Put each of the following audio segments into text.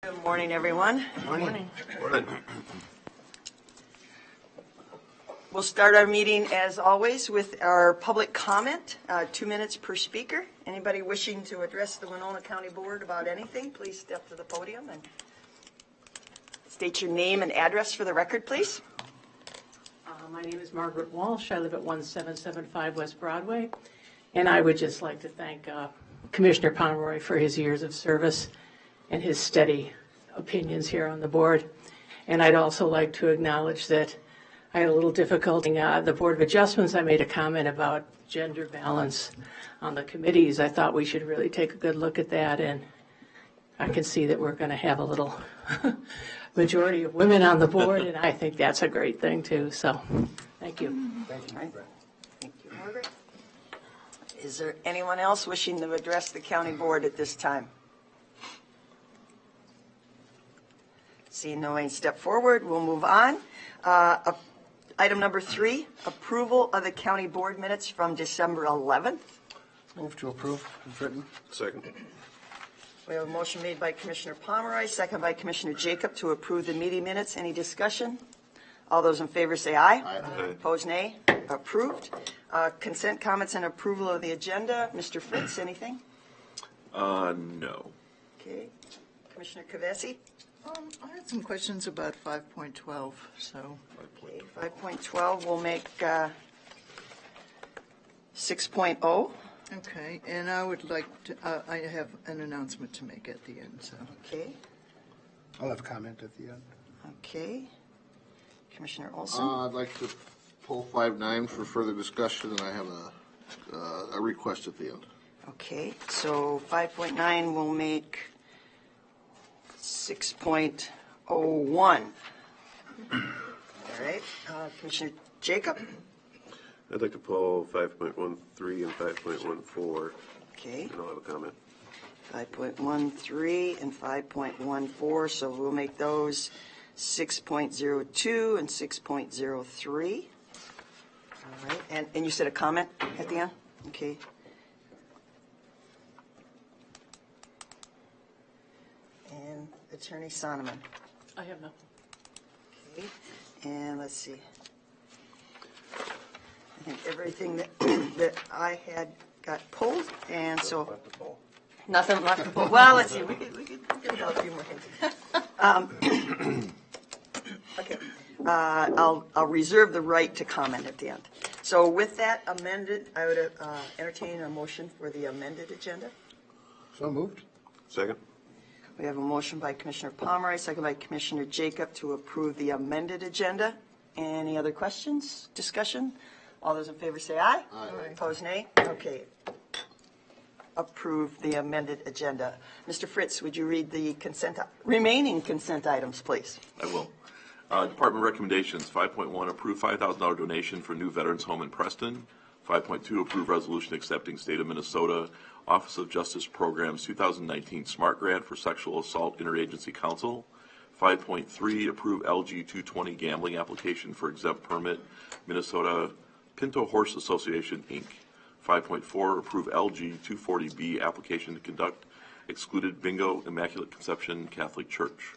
Good morning, everyone. Morning. We'll start our meeting, as always, with our public comment, 2 minutes per speaker. Anybody wishing to address the Winona County Board about anything, please step to the podium and state your name and address for the record, please. My name is Margaret Walsh. I live at 1775 West Broadway. And I would just like to thank Commissioner Pomeroy for his years of service and his steady opinions here on the board. And I'd also like to acknowledge that I had a little difficulty. The Board of Adjustments, I made a comment about gender balance on the committees. I thought we should really take a good look at that. And I can see that we're going to have a little majority of women on the board, and I think that's a great thing, too. So, thank you. Thank you. Thank you, Margaret. Is there anyone else wishing to address the county board at this time? Seeing no one step forward, we'll move on. Item number 3, approval of the county board minutes from December 11th. Move to approve as written. Second. We have a motion made by Commissioner Pomeroy, second by Commissioner Jacob to approve the meeting minutes. Any discussion? All those in favor say aye. Aye. Opposed, nay. Approved. Consent comments and approval of the agenda. Mr. Fritz, anything? No. Okay. Commissioner Kavesi? I had some questions about 5.12, so. Okay, 5.12, we'll make 6.0. Okay, and I would like to, I have an announcement to make at the end, so. Okay, I'll have a comment at the end. okay. Commissioner Olson? I'd like to pull 5.9 for further discussion, and I have a request at the end. Okay, so 5.9 will make 6.01. All right, Commissioner Jacob? I'd like to pull 5.13 and 5.14. Okay, And I'll have a comment. 5.13 and 5.14, so we'll make those 6.02 and 6.03. All right, and you said a comment at the end? Okay. And Attorney Sonneman. I have nothing. Okay, and let's see. I think everything that that I had got pulled, and so nothing left to pull. Well, let's see. We could get a few more things. Okay. I'll reserve the right to comment at the end. So with that amended, I would entertain a motion for the amended agenda. So moved. Second. We have a motion by Commissioner Pomeroy, second by Commissioner Jacob to approve the amended agenda. Any other questions, discussion? All those in favor say aye. Aye. Opposed, nay. Okay. Approve the amended agenda. Mr. Fritz, would you read the remaining consent items, please? I will. Department recommendations, 5.1, approve $5,000 donation for new veterans home in Preston. 5.2, approve resolution accepting State of Minnesota Office of Justice Programs 2019 SMART Grant for Sexual Assault Interagency Council. 5.3, approve LG 220 gambling application for exempt permit, Minnesota Pinto Horse Association, Inc. 5.4, approve LG 240B application to conduct excluded bingo Immaculate Conception Catholic Church.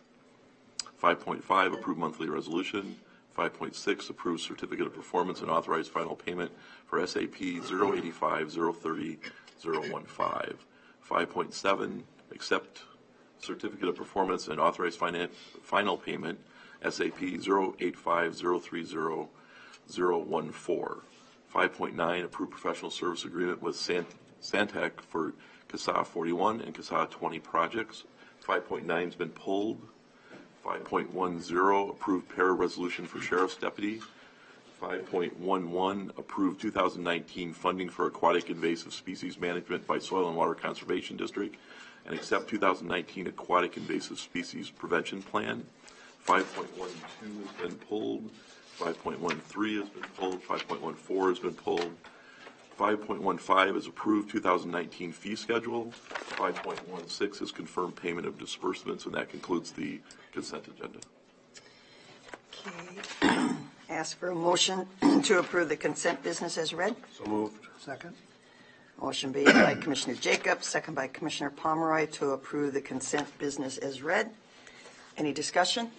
5.5, approve monthly resolution. 5.6, approve certificate of performance and authorize final payment for SAP 085 030 015. 5.7, accept certificate of performance and authorize final payment SAP 085 030 014. 5.9, approve professional service agreement with Santec for CASA 41 and CASA 20 projects. 5.9 has been pulled. 5.10, approve para-resolution for Sheriff's Deputy. 5.11, approve 2019 funding for aquatic invasive species management by Soil and Water Conservation District, and accept 2019 aquatic invasive species prevention plan. 5.12 has been pulled. 5.13 has been pulled. 5.14 has been pulled. 5.15 is approved 2019 fee schedule. 5.16 is confirmed payment of disbursements, and that concludes the consent agenda. Okay. Ask for a motion to approve the consent business as read. So moved. Second. Motion made by Commissioner Jacob, second by Commissioner Pomeroy to approve the consent business as read. Any discussion?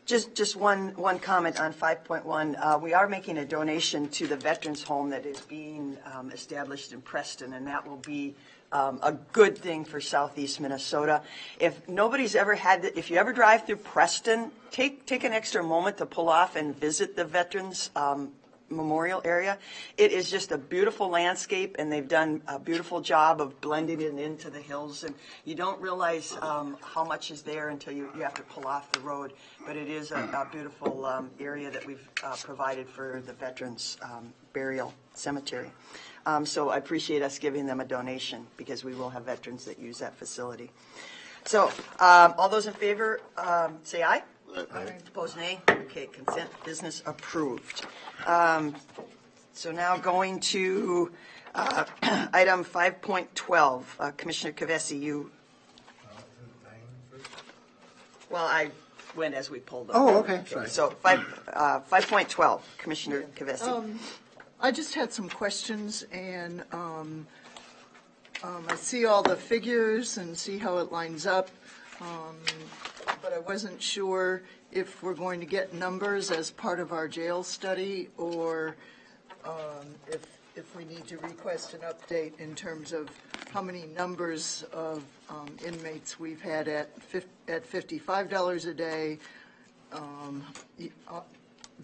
Just one comment on 5.1. We are making a donation to the Veterans Home that is being established in Preston, and that will be a good thing for Southeast Minnesota. If nobody's ever had, if you ever drive through Preston, take an extra moment to pull off and visit the Veterans Memorial area. It is just a beautiful landscape, and they've done a beautiful job of blending it into the hills. And you don't realize how much is there until you have to pull off the road. But it is a beautiful area that we've provided for the Veterans Burial Cemetery. So I appreciate us giving them a donation because we will have veterans that use that facility. So all those in favor say aye. Aye. Opposed, nay. Okay, consent business approved. So now going to item 5.12. Commissioner Kavesi, you. Well, I went as we pulled up. Oh, okay, sorry. So 5.12, Commissioner Kavesi. I just had some questions, and I see all the figures and see how it lines up, but I wasn't sure if we're going to get numbers as part of our jail study, or if we need to request an update in terms of how many numbers of inmates we've had at $55 a day,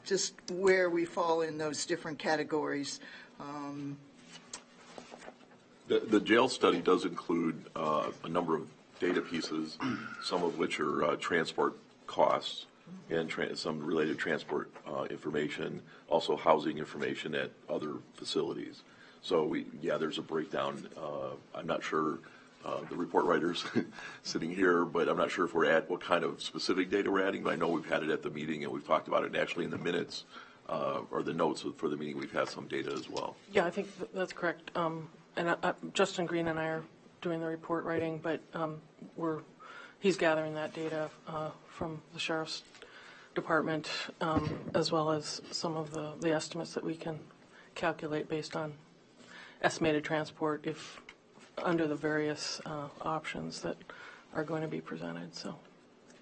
just where we fall in those different categories. The jail study does include a number of data pieces, some of which are transport costs and some related transport information, also housing information at other facilities. So there's a breakdown. I'm not sure the report writers sitting here, but I'm not sure if we're at what kind of specific data we're adding, but I know we've had it at the meeting and we've talked about it, and actually in the minutes or the notes for the meeting, we've had some data as well. Yeah, I think that's correct. And Justin Green and I are doing the report writing, but he's gathering that data from the Sheriff's Department, as well as some of the estimates that we can calculate based on estimated transport if under the various options that are going to be presented. So.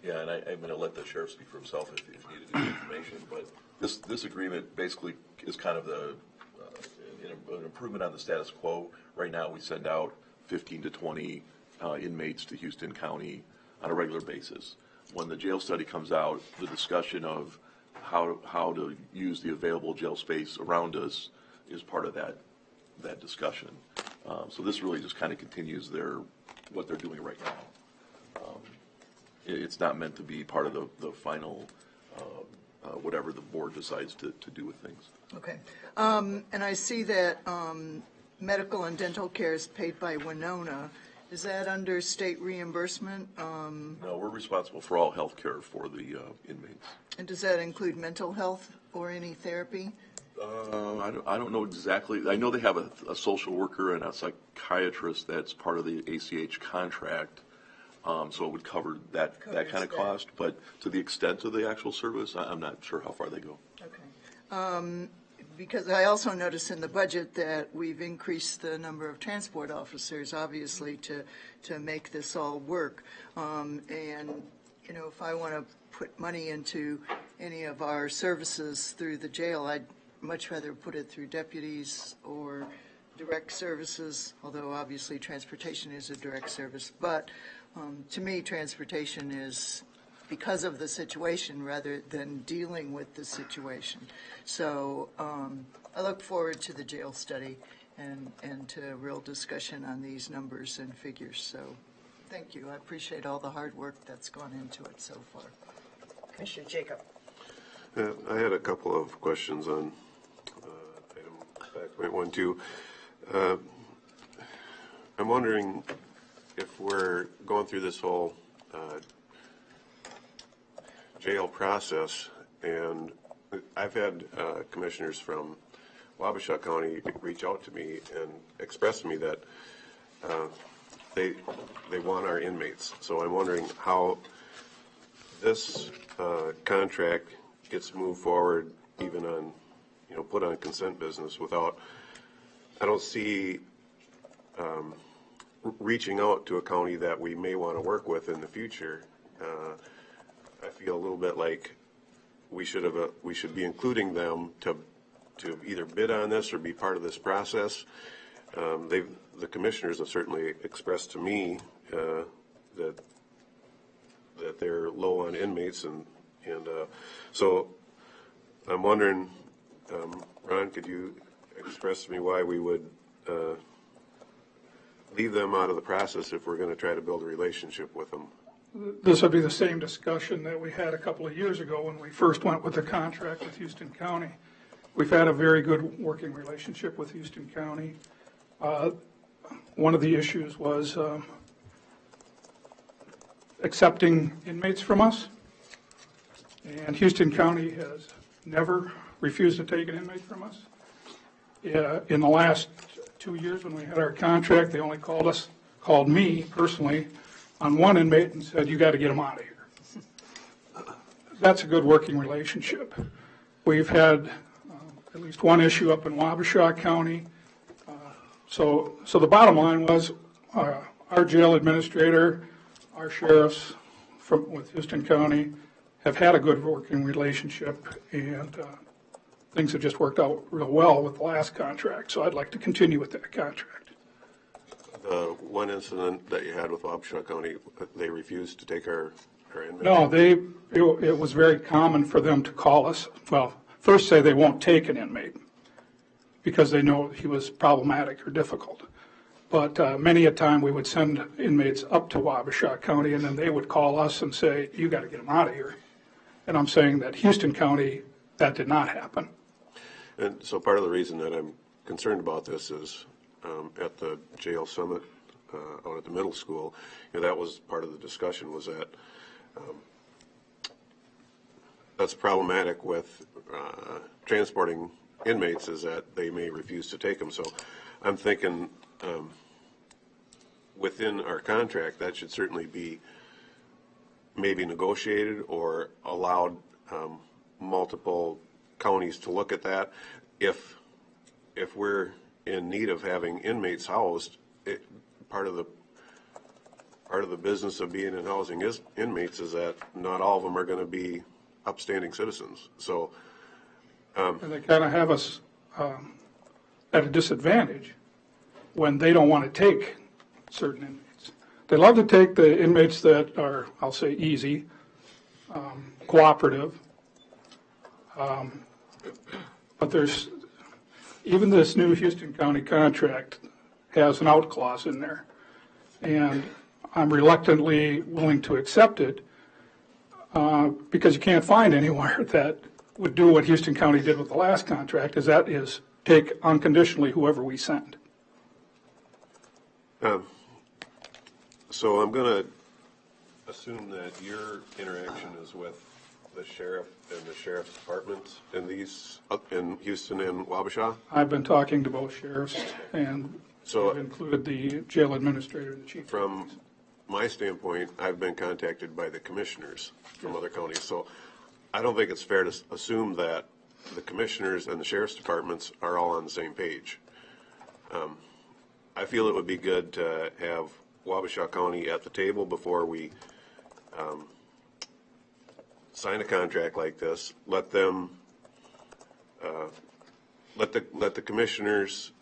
Yeah, and I'm going to let the sheriff speak for himself if needed the information, but this agreement basically is kind of an improvement on the status quo. Right now, we send out 15 to 20 inmates to Houston County on a regular basis. When the jail study comes out, the discussion of how to use the available jail space around us is part of that discussion. So this really just kind of continues what they're doing right now. It's not meant to be part of the final whatever the board decides to do with things. Okay. And I see that medical and dental care is paid by Winona. Is that under state reimbursement? No, we're responsible for all health care for the inmates. And does that include mental health or any therapy? I don't know exactly. I know they have a social worker and a psychiatrist that's part of the ACH contract, so it would cover that kind of cost. But to the extent of the actual service, I'm not sure how far they go. Okay. Because I also noticed in the budget that we've increased the number of transport officers, obviously, to make this all work. And, if I want to put money into any of our services through the jail, I'd much rather put it through deputies or direct services, although obviously transportation is a direct service. But to me, transportation is because of the situation rather than dealing with the situation. So I look forward to the jail study and to real discussion on these numbers and figures. So thank you. I appreciate all the hard work that's gone into it so far. Commissioner Jacob. I had a couple of questions on item 5.12. I'm wondering if we're going through this whole jail process, and I've had commissioners from Wabasha County reach out to me and express to me that they want our inmates. So I'm wondering how this contract gets moved forward, even on, put on consent business without, I don't see reaching out to a county that we may want to work with in the future I feel a little bit like we should be including them to either bid on this or be part of this process. The commissioners have certainly expressed to me that they're low on inmates, and so I'm wondering, Ron, could you express to me why we would leave them out of the process if we're going to try to build a relationship with them? This would be the same discussion that we had a couple of years ago when we first went with the contract with Houston County. We've had a very good working relationship with Houston County. One of the issues was accepting inmates from us. And Houston County has never refused to take an inmate from us. In the last 2 years when we had our contract, they only called me personally on one inmate and said, you got to get him out of here. That's a good working relationship. We've had at least one issue up in Wabasha County. So the bottom line was our jail administrator, our sheriffs with Houston County have had a good working relationship, and things have just worked out real well with the last contract. So I'd like to continue with that contract. The one incident that you had with Wabasha County, they refused to take our inmates? No, it was very common for them to call us. Well, first say they won't take an inmate because they know he was problematic or difficult. But many a time we would send inmates up to Wabasha County, and then they would call us and say, you got to get them out of here. And I'm saying that Houston County, that did not happen. And so part of the reason that I'm concerned about this is at the jail summit out at the middle school, that was part of the discussion, was that that's problematic with transporting inmates, is that they may refuse to take them. So I'm thinking within our contract, that should certainly be maybe negotiated or allowed multiple counties to look at that. If we're in need of having inmates housed, part of the business of being in housing inmates is that not all of them are going to be upstanding citizens. So And they kind of have us at a disadvantage when they don't want to take certain inmates. They love to take the inmates that are, I'll say, easy, cooperative. But there's, even this new Houston County contract has an out clause in there. And I'm reluctantly willing to accept it because you can't find anywhere that would do what Houston County did with the last contract, is take unconditionally whoever we send. So I'm going to assume that your interaction is with the sheriff and the sheriff's departments in Houston and Wabasha? I've been talking to both sheriffs, and So I've included the jail administrator and the chief. from my standpoint, I've been contacted by the commissioners from other counties. So I don't think it's fair to assume that the commissioners and the sheriff's departments are all on the same page. I feel it would be good to have Wabasha County at the table before we sign a contract like this. Let them, let the commissioners,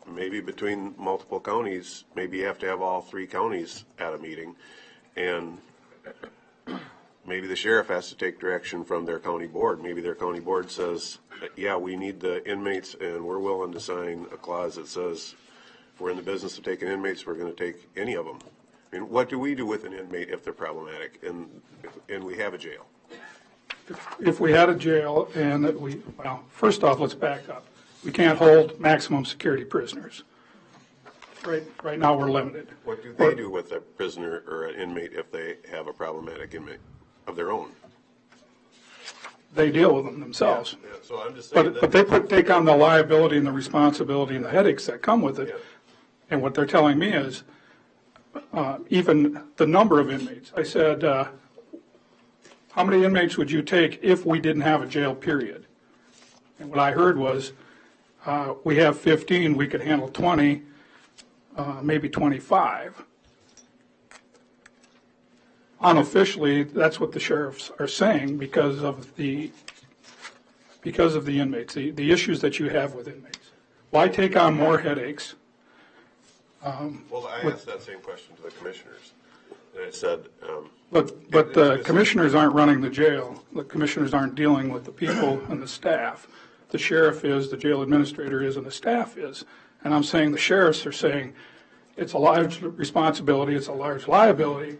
maybe between multiple counties, maybe you have to have all three counties at a meeting, and maybe the sheriff has to take direction from their county board. Maybe their county board says, yeah, we need the inmates, and we're willing to sign a clause that says, if we're in the business of taking inmates, we're going to take any of them. I mean, what do we do with an inmate if they're problematic and we have a jail? If we had a jail and that well, first off, let's back up. We can't hold maximum security prisoners. Right now, we're limited. What do they do with a prisoner or an inmate if they have a problematic inmate of their own? They deal with them themselves. Yeah, so I'm just saying But they take on the liability and the responsibility and the headaches that come with it. Yeah. And what they're telling me is, even the number of inmates. I said, how many inmates would you take if we didn't have a jail, period? And what I heard was, we have 15, we could handle 20, maybe 25. unofficially, that's what the sheriffs are saying because of the inmates, the issues that you have with inmates. Why take on more headaches? Well, I asked that same question to the commissioners, and I said, But the commissioners aren't running the jail. The commissioners aren't dealing with the people and the staff. The sheriff is, the jail administrator is, and the staff is. And I'm saying the sheriffs are saying it's a large responsibility, it's a large liability,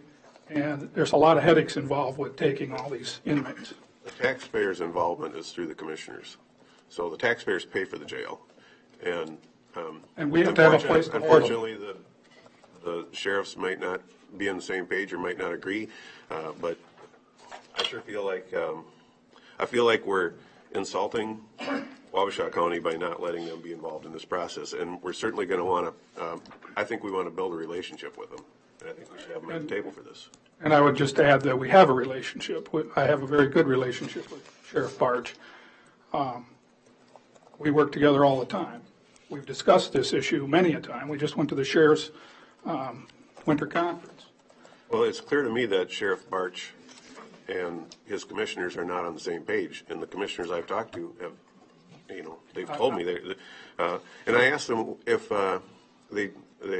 and there's a lot of headaches involved with taking all these inmates. the taxpayers' involvement is through the commissioners. So the taxpayers pay for the jail, and we have to have a place to hold them. Unfortunately, the sheriffs might not be on the same page or might not agree, but I sure feel like we're insulting Wabasha County by not letting them be involved in this process, and we're certainly going to want to. I think we want to build a relationship with them, and I think we should have them at the table for this. And I would just add that we have a relationship. I have a very good relationship with Sheriff Barge. We work together all the time. We've discussed this issue many a time. We just went to the sheriff's winter conference. Well, it's clear to me that Sheriff Barch and his commissioners are not on the same page, and the commissioners I've talked to have, they've told me and I asked them if they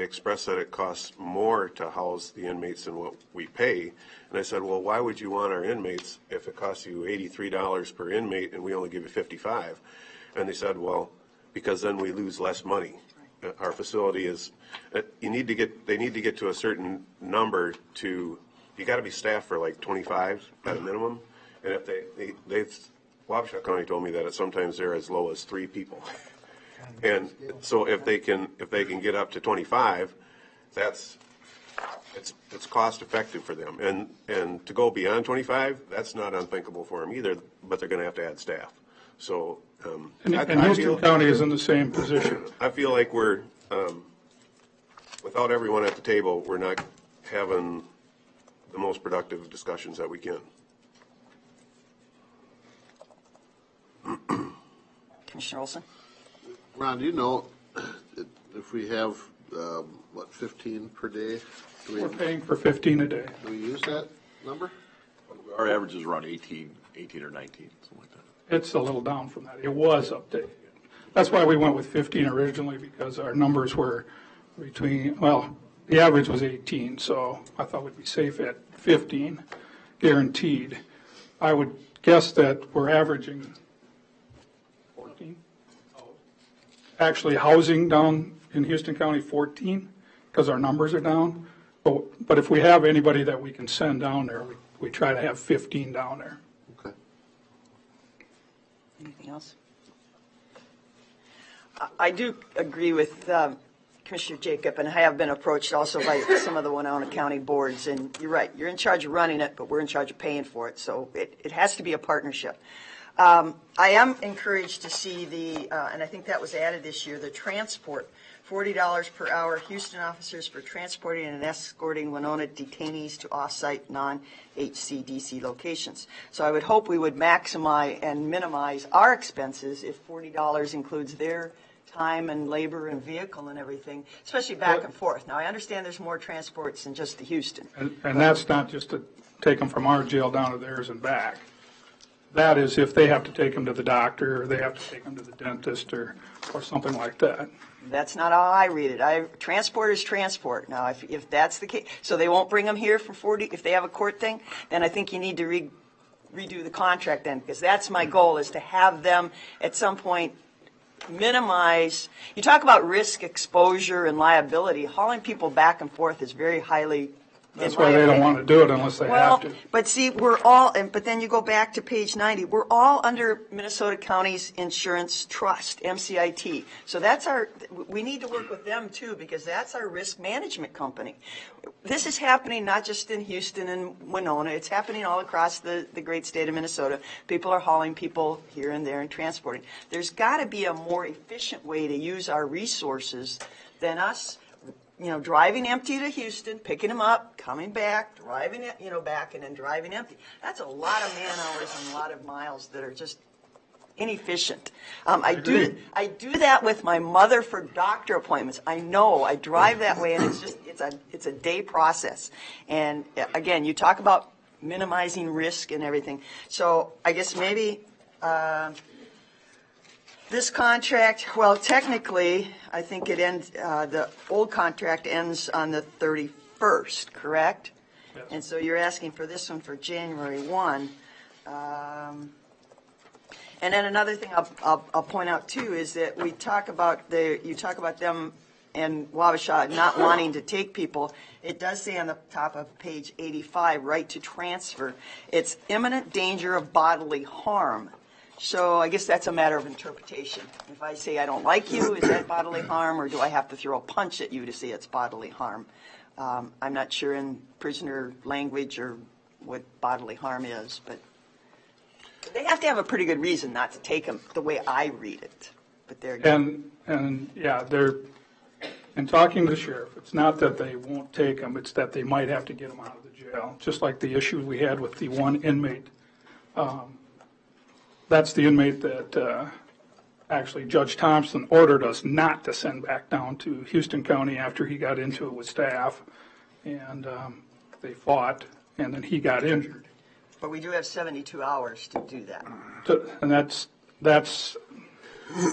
expressed that it costs more to house the inmates than what we pay, and I said, well, why would you want our inmates if it costs you $83 per inmate and we only give you $55? And they said, well, because then we lose less money. Our facility is, they need to get to a certain number you got to be staffed for like 25 at a minimum. And if Wabasha County told me that sometimes they're as low as 3 people. And so if they can get up to 25, it's cost effective for them. And to go beyond 25, that's not unthinkable for them either, but they're going to have to add staff. So, And Houston County is in the same position. I feel like we're, without everyone at the table, we're not having the most productive discussions that we can. Commissioner Olson? Ron, do you know if we have, 15 per day? We're paying for 15 a day. Do we use that number? Our average is around 18 or 19, something like that. It's a little down from that. It was updated. That's why we went with 15 originally, because our numbers were the average was 18, so I thought we'd be safe at 15, guaranteed. I would guess that we're averaging 14. Actually, housing down in Houston County, 14, because our numbers are down. But if we have anybody that we can send down there, we try to have 15 down there. Okay. Anything else? I do agree with Commissioner Jacob, and I have been approached also by some of the Winona County boards, and you're right, you're in charge of running it, but we're in charge of paying for it, so it has to be a partnership. I am encouraged to see and I think that was added this year, the transport, $40 per hour, Houston officers for transporting and escorting Winona detainees to off-site non-HCDC locations. So I would hope we would maximize and minimize our expenses if $40 includes their time and labor and vehicle and everything, especially back and forth. Now, I understand there's more transports than just the Houston. And that's not just to take them from our jail down to theirs and back. That is if they have to take them to the doctor, or they have to take them to the dentist, or something like that. That's not how I read it. Transport is transport. Now, if that's the case, so they won't bring them here for 40, if they have a court thing, then I think you need to redo the contract then, because that's my goal, is to have them at some point minimize. You talk about risk, exposure, and liability. Hauling people back and forth is very highly. That's why they don't want to do it unless they have to. But see, but then you go back to page 90, we're all under Minnesota County's Insurance Trust, MCIT. So we need to work with them too, because that's our risk management company. This is happening not just in Houston and Winona, it's happening all across the great state of Minnesota. People are hauling people here and there and transporting. There's got to be a more efficient way to use our resources than us driving empty to Houston, picking them up, coming back, driving it, back, and then driving empty. That's a lot of man hours and a lot of miles that are just inefficient. I do that with my mother for doctor appointments. I know, I drive that way, and it's a day process. And again, you talk about minimizing risk and everything. So I guess maybe this contract, well, technically, I think it ends, the old contract ends on the 31st, correct? Yes. And so you're asking for this one for January 1. And then another thing I'll point out too is that you talk about them and Wabasha not wanting to take people. It does say on the top of page 85, right to transfer. It's imminent danger of bodily harm. So I guess that's a matter of interpretation. If I say I don't like you, is that bodily harm, or do I have to throw a punch at you to say it's bodily harm? I'm not sure in prisoner language or what bodily harm is, but they have to have a pretty good reason not to take them the way I read it. But they're And yeah, in talking to the sheriff, it's not that they won't take them, it's that they might have to get them out of the jail, just like the issue we had with the one inmate. That's the inmate that actually Judge Thompson ordered us not to send back down to Houston County after he got into it with staff, and they fought, and then he got injured. But we do have 72 hours to do that. And that's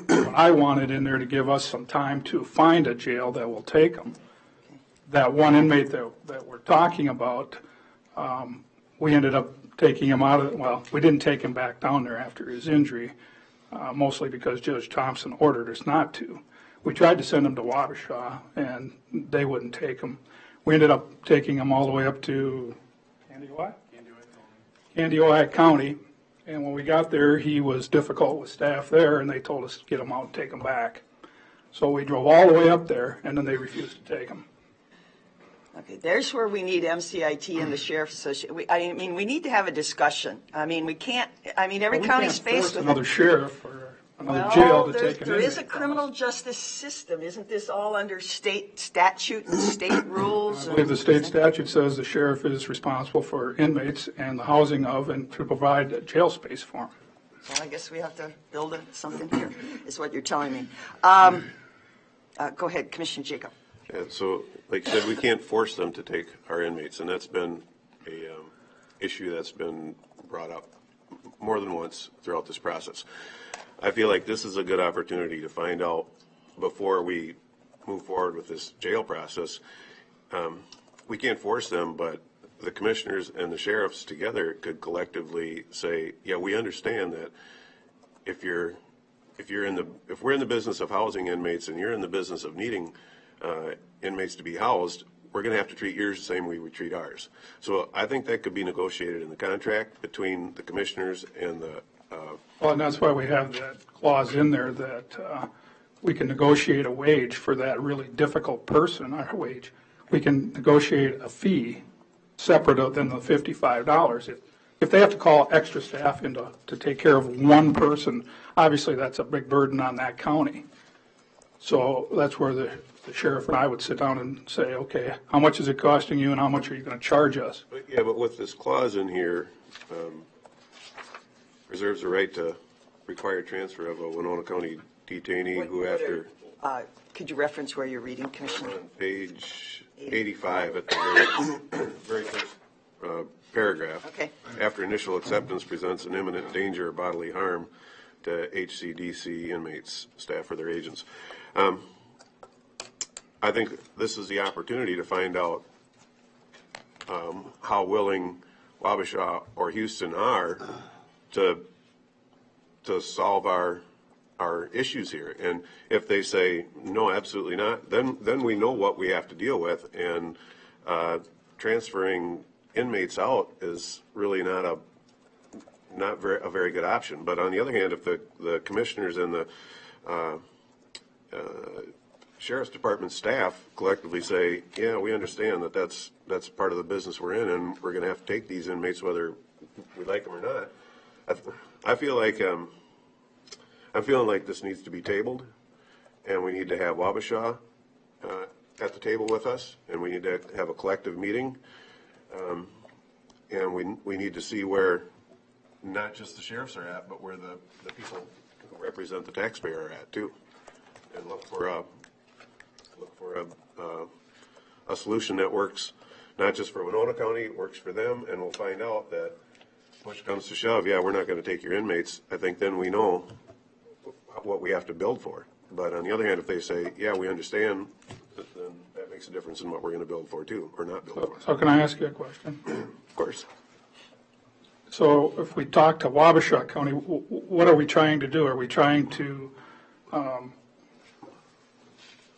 what I wanted in there, to give us some time to find a jail that will take them. That one inmate that we're talking about, we ended up taking him out of, well, we didn't take him back down there after his injury, mostly because Judge Thompson ordered us not to. We tried to send him to Wabasha, and they wouldn't take him. We ended up taking him all the way up to Candioi County, and when we got there, he was difficult with staff there, and they told us to get him out and take him back. So we drove all the way up there, and then they refused to take him. Okay, there's where we need MCIT and the Sheriff's Association. I mean, we need to have a discussion. I mean, we can't, every county's faced with another it. sheriff or another jail to take an there is a inmate. criminal justice system. Isn't this all under state statute and state rules? I believe the state statute says the sheriff is responsible for inmates and the housing of, and to provide jail space for them. So I guess we have to build something here, is what you're telling me. Go ahead, Commissioner Jacob. Yeah, so, like you said, we can't force them to take our inmates, and that's been a issue that's been brought up more than once throughout this process. I feel like this is a good opportunity to find out before we move forward with this jail process. We can't force them, but the commissioners and the sheriffs together could collectively say, yeah, we understand that if we're in the business of housing inmates and you're in the business of needing inmates to be housed, we're going to have to treat yours the same way we treat ours. So I think that could be negotiated in the contract between the commissioners and the Well, and that's why we have that clause in there that we can negotiate a wage for that really difficult person, our wage. We can negotiate a fee separate than the $55. If they have to call extra staff in to take care of one person, obviously that's a big burden on that county. So that's where the sheriff and I would sit down and say, okay, how much is it costing you and how much are you going to charge us? But with this clause in here, reserves the right to require transfer of a Winona County detainee who after, Could you reference where you're reading, Commissioner? on page 85 at the very first paragraph. Okay. After initial acceptance presents an imminent danger of bodily harm to HCDC inmates, staff, or their agents. I think this is the opportunity to find out how willing Wabasha or Houston are to solve our issues here. And if they say, no, absolutely not, then we know what we have to deal with. And transferring inmates out is really not a very good option. But on the other hand, if the commissioners and the Sheriff's Department staff collectively say, yeah, we understand that that's part of the business we're in, and we're going to have to take these inmates whether we like them or not. I feel like I'm feeling like this needs to be tabled, and we need to have Wabasha at the table with us, and we need to have a collective meeting, and we need to see where not just the sheriffs are at, but where the people who represent the taxpayer are at too. And look for a solution that works, not just for Winona County, works for them, and we'll find out that push comes to shove, yeah, we're not gonna take your inmates. I think then we know what we have to build for. But on the other hand, if they say, yeah, we understand, then that makes a difference in what we're gonna build for too, or not build for. So can I ask you a question? Of course. So if we talk to Wabasha County, what are we trying to do? Are we trying to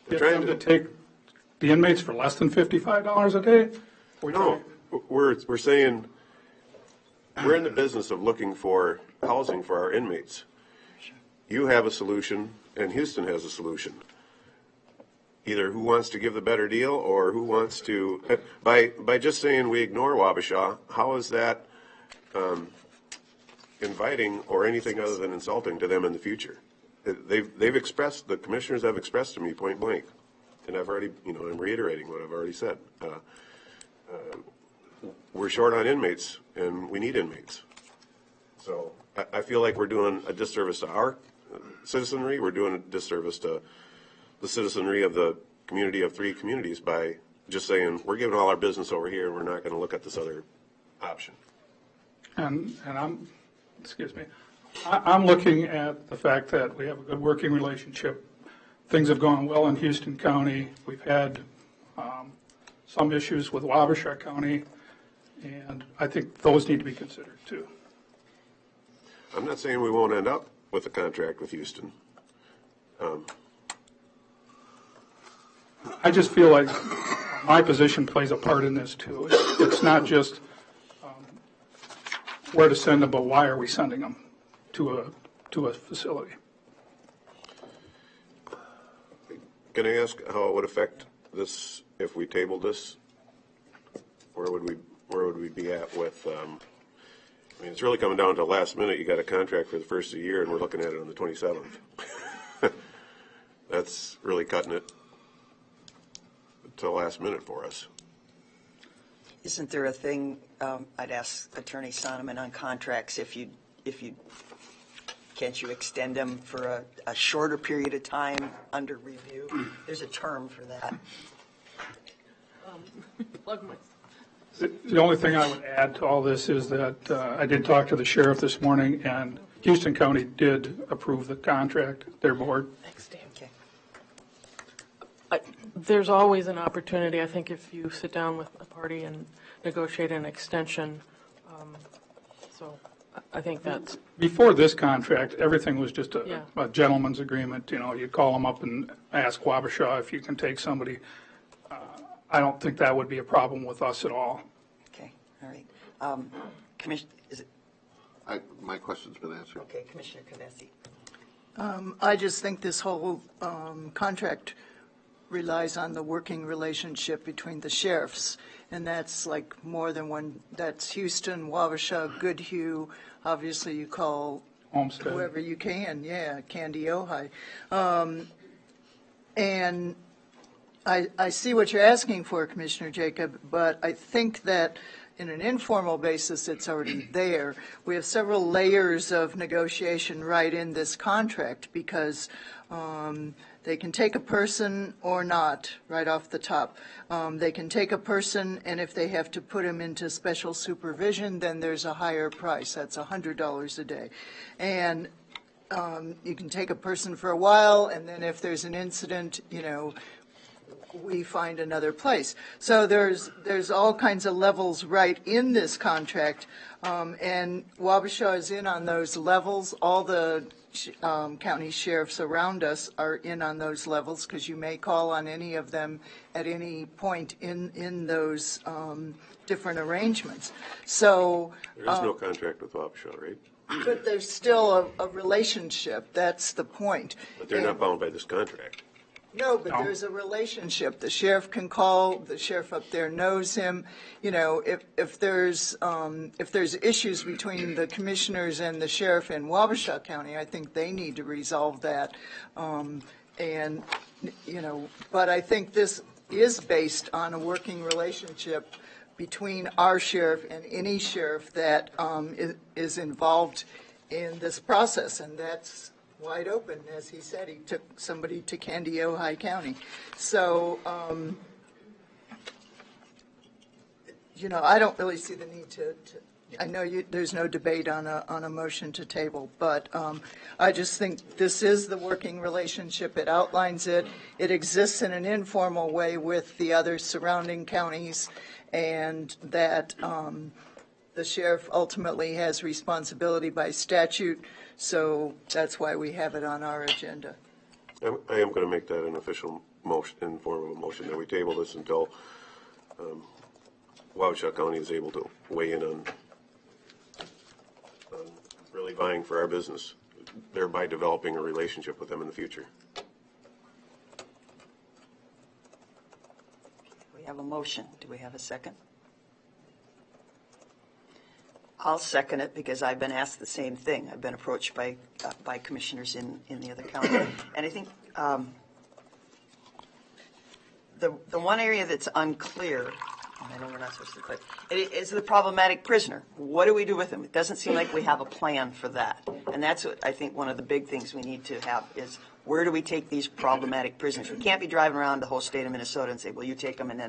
get trying them to to- take the inmates for less than $55 a day? No, we're saying, we're in the business of looking for housing for our inmates. You have a solution, and Houston has a solution. Either who wants to give the better deal, or who wants to, by just saying we ignore Wabasha, how is that inviting or anything other than insulting to them in the future? They've expressed, the commissioners have expressed to me point blank, and I've already, I'm reiterating what I've already said. We're short on inmates, and we need inmates. So I feel like we're doing a disservice to our citizenry. We're doing a disservice to the citizenry of the community of 3 communities by just saying, we're giving all our business over here, and we're not going to look at this other option. And I'm looking at the fact that we have a good working relationship. Things have gone well in Houston County. We've had some issues with Wabasha County, and I think those need to be considered too. I'm not saying we won't end up with a contract with Houston. I just feel like my position plays a part in this too. It's not just where to send them, but why are we sending them to a facility? Can I ask how it would affect this if we tabled this? Where would we be at with? I mean, it's really coming down to last minute. You got a contract for the first of the year, and we're looking at it on the 27th. That's really cutting it to the last minute for us. Isn't there a thing, I'd ask Attorney Sonneman on contracts, can't you extend them for a shorter period of time under review? There's a term for that. The only thing I would add to all this is that I did talk to the sheriff this morning, and Houston County did approve the contract, their board. Thanks, Dave. Okay. There's always an opportunity, I think, if you sit down with a party and negotiate an extension. So I think that's, Before this contract, everything was just Yeah. a gentleman's agreement. You'd call them up and ask Wabasha if you can take somebody. I don't think that would be a problem with us at all. Okay, all right. Commissioner, is it, My question's been answered. okay, Commissioner Cavesi. I just think this whole contract relies on the working relationship between the sheriffs, and that's like more than one. That's Houston, Wabasha, Goodhue. Obviously, you call Homestead. whoever you can. Yeah, Candy Ojai. And I see what you're asking for, Commissioner Jacob, but I think that in an informal basis, it's already there. We have several layers of negotiation right in this contract because they can take a person or not right off the top. They can take a person, and if they have to put him into special supervision, then there's a higher price. That's $100 a day. And you can take a person for a while, and then if there's an incident, we find another place. So there's all kinds of levels right in this contract, and Wabasha is in on those levels. All the county sheriffs around us are in on those levels because you may call on any of them at any point in those different arrangements. So There is no contract with Wabasha, right? but there's still a relationship. That's the point. But they're not bound by this contract. No, but there's a relationship. The sheriff can call, the sheriff up there knows him. If there's issues between the commissioners and the sheriff in Wabasha County, I think they need to resolve that. But I think this is based on a working relationship between our sheriff and any sheriff that is involved in this process, and that's wide open. As he said, he took somebody to Candy, Ojai County. So, I don't really see the need to I know there's no debate on a motion to table, but I just think this is the working relationship. It outlines it. It exists in an informal way with the other surrounding counties, and that the sheriff ultimately has responsibility by statute, so that's why we have it on our agenda. I am going to make that an official motion, in form of a motion, that we table this until Wabasha County is able to weigh in on really vying for our business, thereby developing a relationship with them in the future. We have a motion. Do we have a second? I'll second it because I've been asked the same thing. I've been approached by commissioners in the other county. And I think the one area that's unclear, and I know we're not supposed to click, is the problematic prisoner. What do we do with them? It doesn't seem like we have a plan for that. And that's what I think one of the big things we need to have is, where do we take these problematic prisoners? We can't be driving around the whole state of Minnesota and say, well, you take them, and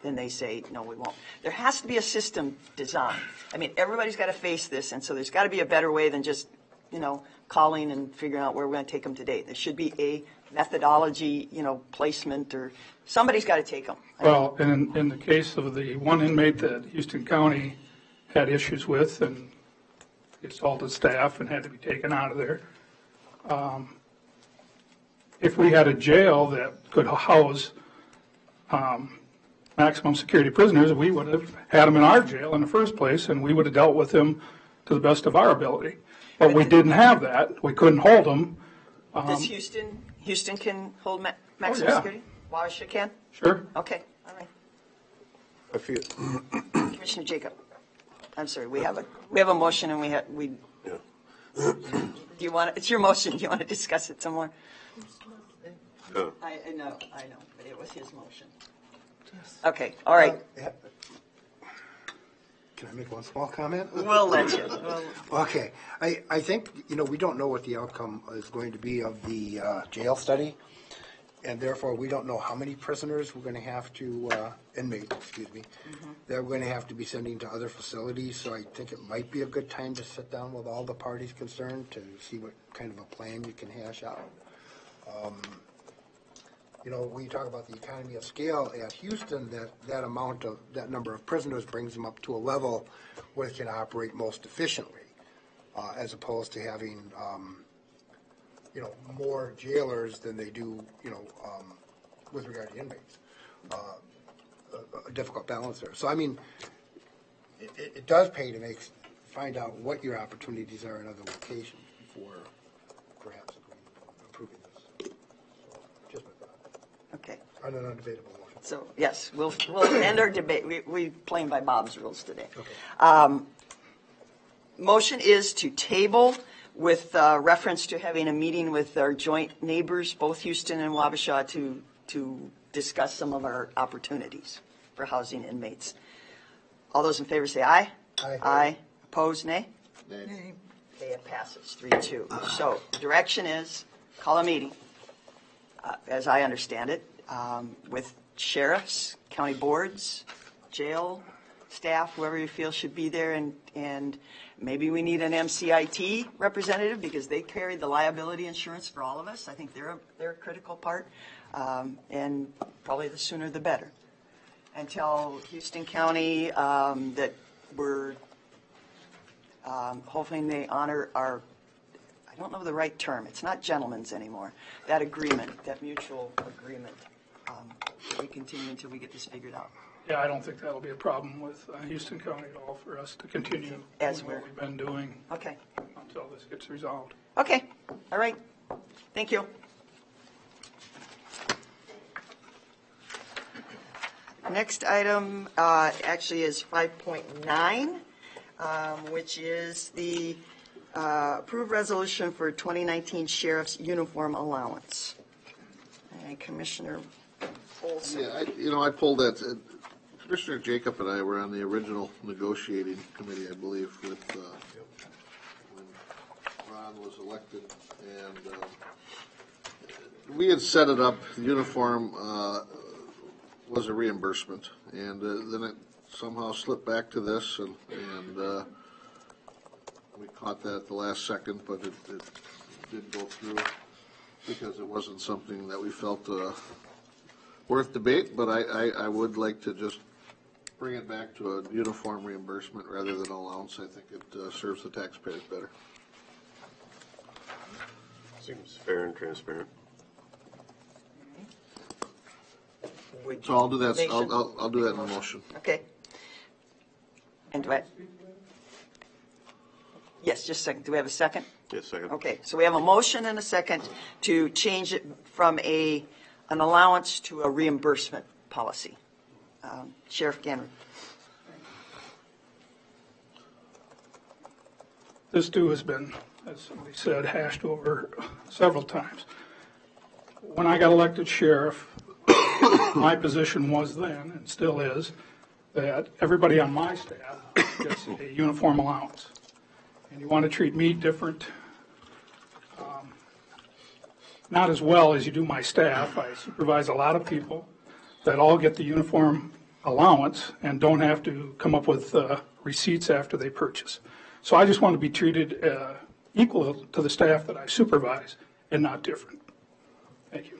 then they say, no, we won't. There has to be a system designed. I mean, everybody's got to face this, and so there's got to be a better way than just, calling and figuring out where we're going to take them today. There should be a methodology, placement, or somebody's got to take them. Well, in the case of the one inmate that Houston County had issues with and assaulted staff and had to be taken out of there, if we had a jail that could house maximum security prisoners, we would have had them in our jail in the first place, and we would have dealt with them to the best of our ability. But we didn't have that. We couldn't hold them. Does Houston can hold maximum security? Wabasha can? Sure. Okay, all right. I feel, Commissioner Jacob, I'm sorry, we have a motion, and yeah. do you want, it's your motion, do you want to discuss it some more? Yeah. I know, but it was his motion. Okay, all right, Can I make one small comment? we'll let you. Okay, I think, we don't know what the outcome is going to be of the jail study, and therefore we don't know how many prisoners we're going to have to, inmates, that we're going to have to be sending to other facilities, so I think it might be a good time to sit down with all the parties concerned to see what kind of a plan you can hash out. When you talk about the economy of scale at Houston, that number of prisoners brings them up to a level where they can operate most efficiently, as opposed to having, more jailers than they do, with regard to inmates. A difficult balance there. So, I mean, it does pay to find out what your opportunities are in other locations before perhaps approving this. So, just my thought. Okay, On an undebatable motion. so, yes, we'll end our debate. We playing by Bob's rules today. Okay. Motion is to table with reference to having a meeting with our joint neighbors, both Houston and Wabasha, to discuss some of our opportunities for housing inmates. All those in favor say aye. Aye. Aye. Opposed, nay? Nay. Okay, it passes 3-2. So the direction is call a meeting, as I understand it, with sheriffs, county boards, jail staff, whoever you feel should be there, and maybe we need an MCIT representative because they carry the liability insurance for all of us. I think they're a critical part, and probably the sooner the better. And tell Houston County that we're hoping they honor our, I don't know the right term, it's not gentlemen's anymore, that agreement, that mutual agreement. We continue until we get this figured out. Yeah, I don't think that'll be a problem with Houston County at all for us to continue As doing what we've been doing Okay. until this gets resolved. Okay, all right. Thank you. Next item actually is 5.9, which is the approved resolution for 2019 Sheriff's Uniform Allowance. And Commissioner Olson. Yeah, I pulled that. Commissioner Jacob and I were on the original negotiating committee, I believe, with, when Ron was elected. And we had set it up, the uniform was a reimbursement. And then it somehow slipped back to this, and we caught that at the last second, but it didn't go through because it wasn't something that we felt worth debate. But I would like to just bring it back to a uniform reimbursement rather than allowance. I think it serves the taxpayers better. Seems fair and transparent. So I'll do that. I'll do that in a motion. Okay. And do I? Yes, just a second. Do we have a second? Yes, second. Okay, so we have a motion and a second to change it from an allowance to a reimbursement policy. Sheriff Gannon. This too has been, as somebody said, hashed over several times. When I got elected sheriff, my position was then, and still is, that everybody on my staff gets a uniform allowance. And you want to treat me different, not as well as you do my staff. I supervise a lot of people that all get the uniform allowance and don't have to come up with receipts after they purchase. So I just want to be treated equal to the staff that I supervise and not different. Thank you.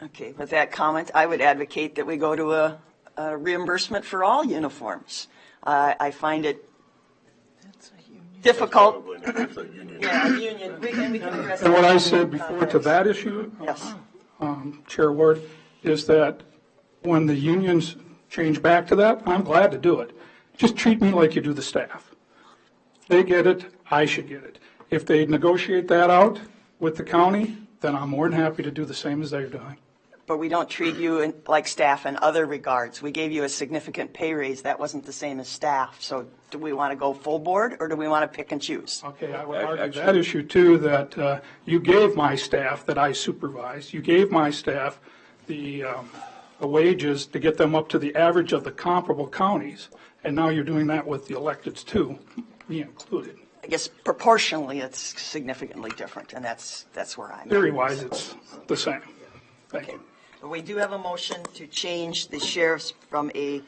Okay, with that comment, I would advocate that we go to a reimbursement for all uniforms. I find it difficult. Yeah, union. We can address And what that. I said before to that issue, Yes. Chair Ward, is that when the unions change back to that, I'm glad to do it. Just treat me like you do the staff. They get it, I should get it. If they negotiate that out with the county, then I'm more than happy to do the same as they're doing. But we don't treat you like staff in other regards. We gave you a significant pay raise. That wasn't the same as staff. So do we want to go full board, or do we want to pick and choose? Okay, I would argue that issue too, that you gave my staff that I supervised, you gave my staff the wages to get them up to the average of the comparable counties, and now you're doing that with the electeds too, me included. I guess proportionally, it's significantly different, and that's where I'm at. Theory-wise, it's the same. Thank you. But we do have a motion to change the sheriff's from an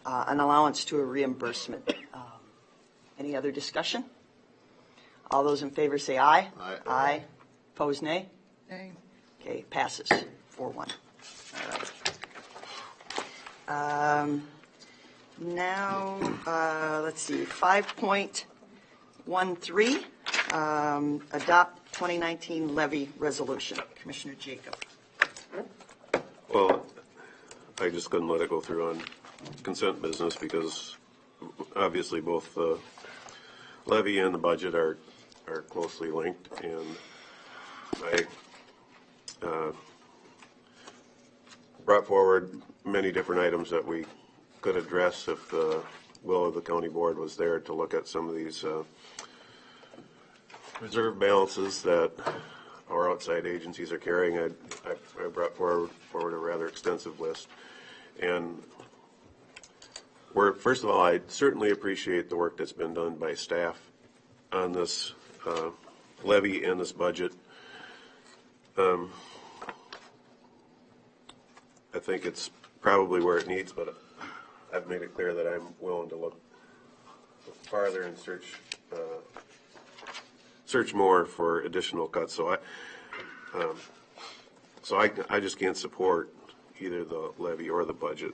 allowance to a reimbursement. Any other discussion? All those in favor say aye. Aye. Aye. Opposed, nay? Nay. Okay, passes 4-1. All right. Now, let's see, 5.13, adopt 2019 levy resolution. Commissioner Jacob. Well, I just couldn't let it go through on consent business because obviously both the levy and the budget are closely linked, and I brought forward many different items that we could address if the will of the county board was there to look at some of these reserve balances that our outside agencies are carrying. I brought forward a rather extensive list. And first of all, I certainly appreciate the work that's been done by staff on this levy and this budget. I think it's probably where it needs, but I've made it clear that I'm willing to look farther and search more for additional cuts. So I just can't support either the levy or the budget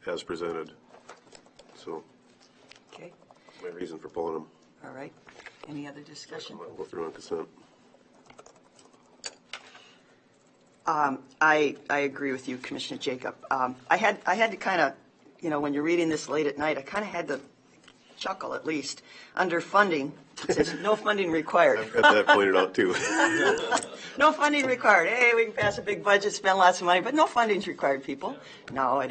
as presented. So Okay, my reason for pulling them. all right. Any other discussion? I'll go through on consent. I agree with you, Commissioner Jacob. I had to kind of, when you're reading this late at night, I kind of had to chuckle at least. Under funding, it says no funding required. I've got that pointed out too. No funding required. Hey, we can pass a big budget, spend lots of money, but no funding's required, people. No,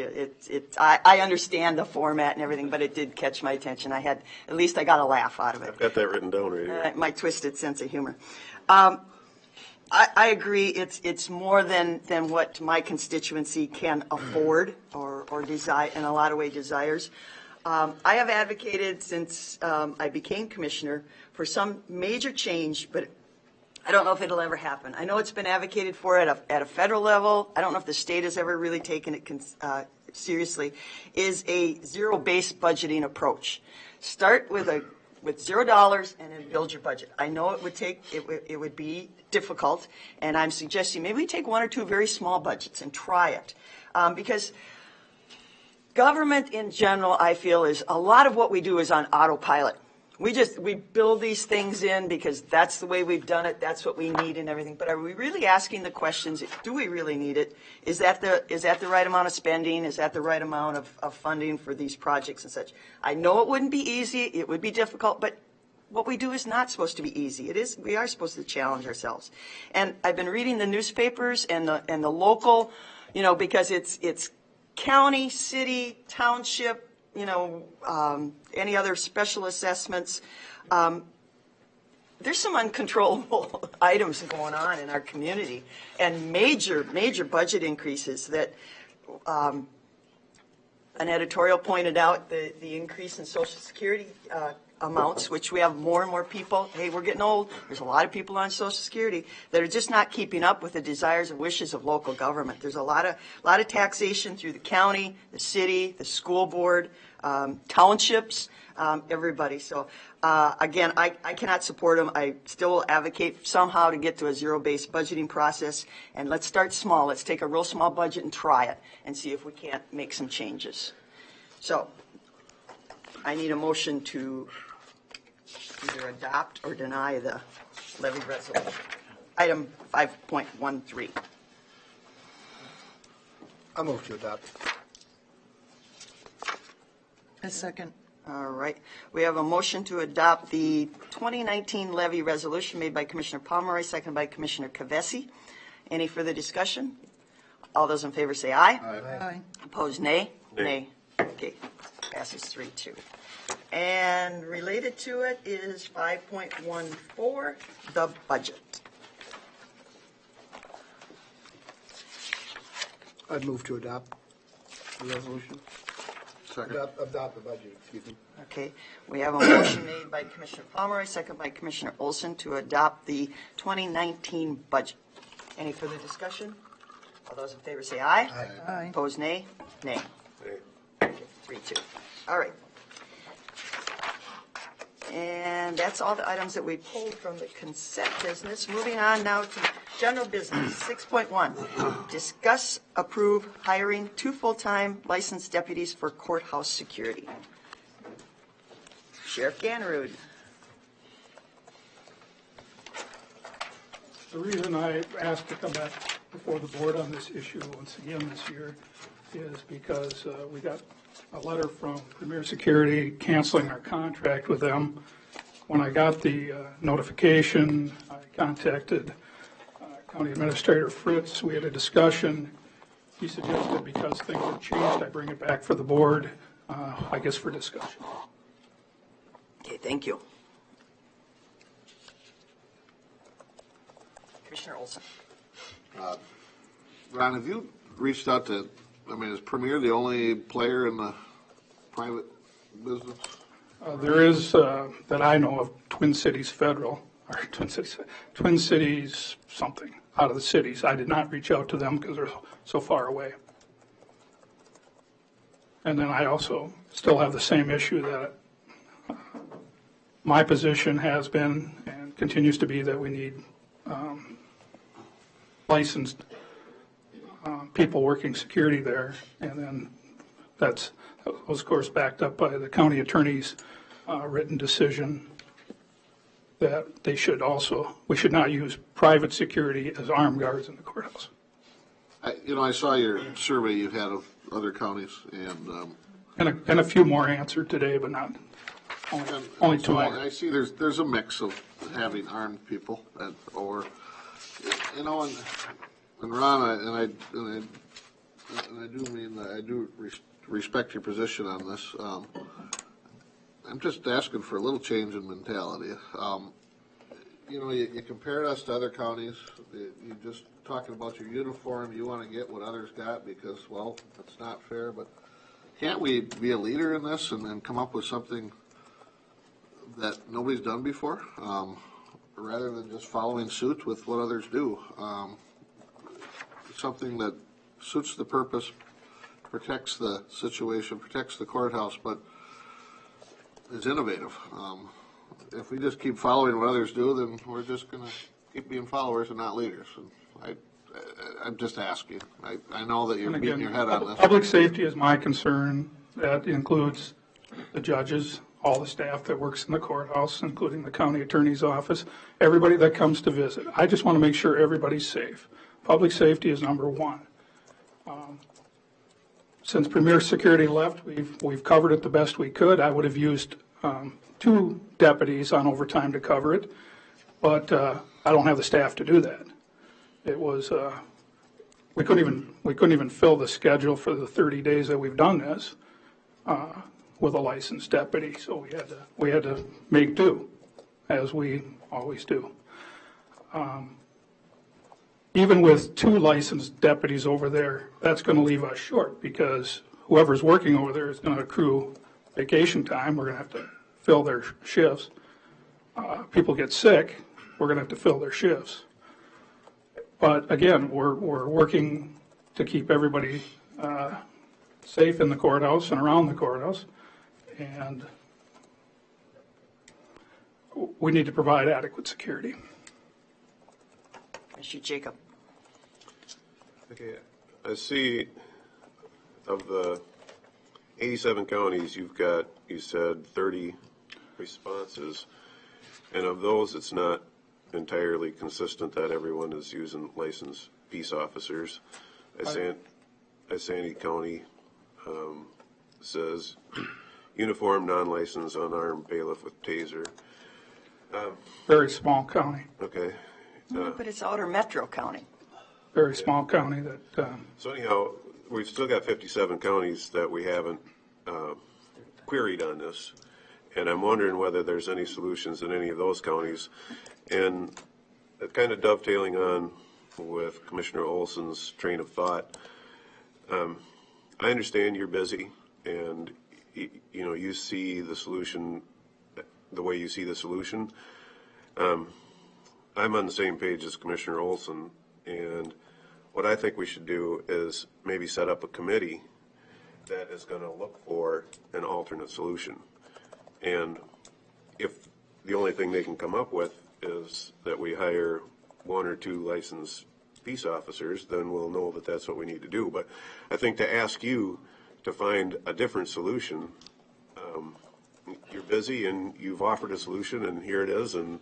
I understand the format and everything, but it did catch my attention. At least I got a laugh out of it. I've got that written down right here. My twisted sense of humor. I agree. It's more than what my constituency can afford or desire, in a lot of ways desires. I have advocated since I became commissioner for some major change, but I don't know if it'll ever happen. I know it's been advocated for at a federal level. I don't know if the state has ever really taken it seriously. Is a zero-based budgeting approach. Start with $0 and then build your budget. I know it would be difficult, and I'm suggesting maybe we take one or two very small budgets and try it, because government in general, I feel, is a lot of what we do is on autopilot. We build these things in because that's the way we've done it. That's what we need and everything. But are we really asking the questions? Do we really need it? Is that the right amount of spending? Is that the right amount of funding for these projects and such? I know it wouldn't be easy. It would be difficult. But what we do is not supposed to be easy. We are supposed to challenge ourselves. And I've been reading the newspapers and the local, because it's county, city, township, any other special assessments. There's some uncontrollable items going on in our community, and major budget increases that an editorial pointed out the increase in Social Security amounts, which we have more and more people. Hey, we're getting old. There's a lot of people on Social Security that are just not keeping up with the desires and wishes of local government. There's a lot of taxation through the county, the city, the school board, townships, everybody. So again, I cannot support them. I still will advocate somehow to get to a zero-based budgeting process. And let's start small. Let's take a real small budget and try it and see if we can't make some changes. So I need a motion to either adopt or deny the levy resolution. Item 5.13. I move to adopt. A second. All right. We have a motion to adopt the 2019 levy resolution made by Commissioner Pomeroy, seconded by Commissioner Kavesi. Any further discussion? All those in favor say aye. Aye. Opposed, nay? Nay. Okay. Passes 3-2. And related to it is 5.14, the budget. I'd move to adopt the resolution. Second. Adopt the budget, excuse me. Okay. We have a motion made by Commissioner Pomeroy, seconded by Commissioner Olson to adopt the 2019 budget. Any further discussion? All those in favor say aye. Aye. Opposed, nay? Nay. Nay. 3-2. All right. And that's all the items that we pulled from the consent business. Moving on now to general business. 6.1, discuss, approve hiring 2 full-time licensed deputies for courthouse security. Sheriff Gannerud. The reason I asked to come back before the board on this issue once again this year is because we got a letter from Premier Security canceling our contract with them. When I got the notification, I contacted County Administrator Fritz. We had a discussion. He suggested because things have changed, I bring it back for the board, I guess for discussion. Okay, thank you. Commissioner Olson. Ron, have you reached out to, is Premier the only player in the private business? There is, that I know of, Twin Cities Federal, or Twin Cities something, out of the cities. I did not reach out to them because they're so far away. And then I also still have the same issue that my position has been and continues to be that we need licensed people working security there. And then that was, of course, backed up by the county attorney's written decision that we should not use private security as armed guards in the courthouse. I saw your survey you've had of other counties, And a few more answered today, but not, only 2 so more. I see there's a mix of having armed people, and Ron, I do respect your position on this. I'm just asking for a little change in mentality. you know, you compared us to other counties, you just talking about your uniform, you want to get what others got because, well, that's not fair, but can't we be a leader in this and then come up with something that nobody's done before, rather than just following suit with what others do? Something that suits the purpose, protects the situation, protects the courthouse, but is innovative. If we just keep following what others do, then we're just going to keep being followers and not leaders. And I'm just asking. I know that you're And beating again, your head on this. public safety is my concern. That includes the judges, all the staff that works in the courthouse, including the county attorney's office, everybody that comes to visit. I just want to make sure everybody's safe. Public safety is number one. Since Premier Security left, we've covered it the best we could. I would have used 2 deputies on overtime to cover it, but I don't have the staff to do that. It was we couldn't even fill the schedule for the 30 days that we've done this with a licensed deputy, so we had to make do, as we always do. Even with 2 licensed deputies over there, that's going to leave us short because whoever's working over there is going to accrue vacation time. We're going to have to fill their shifts. People get sick, we're going to have to fill their shifts. But again, we're working to keep everybody safe in the courthouse and around the courthouse, and we need to provide adequate security. Mr. Jacob. Okay, I see of the 87 counties, you've got, you said 30 responses, and of those, it's not entirely consistent that everyone is using licensed peace officers. Isanti County says uniformed, non-licensed, unarmed bailiff with taser. Very small county, Okay. But it's outer metro county. very small county that, So anyhow, we've still got 57 counties that we haven't queried on this, and I'm wondering whether there's any solutions in any of those counties. And kind of dovetailing on with Commissioner Olson's train of thought, I understand you're busy, and you see the solution the way you see the solution. I'm on the same page as Commissioner Olson, and what I think we should do is maybe set up a committee that is going to look for an alternate solution. And if the only thing they can come up with is that we hire 1 or 2 licensed peace officers, then we'll know that that's what we need to do. But I think to ask you to find a different solution, you're busy and you've offered a solution, and here it is, and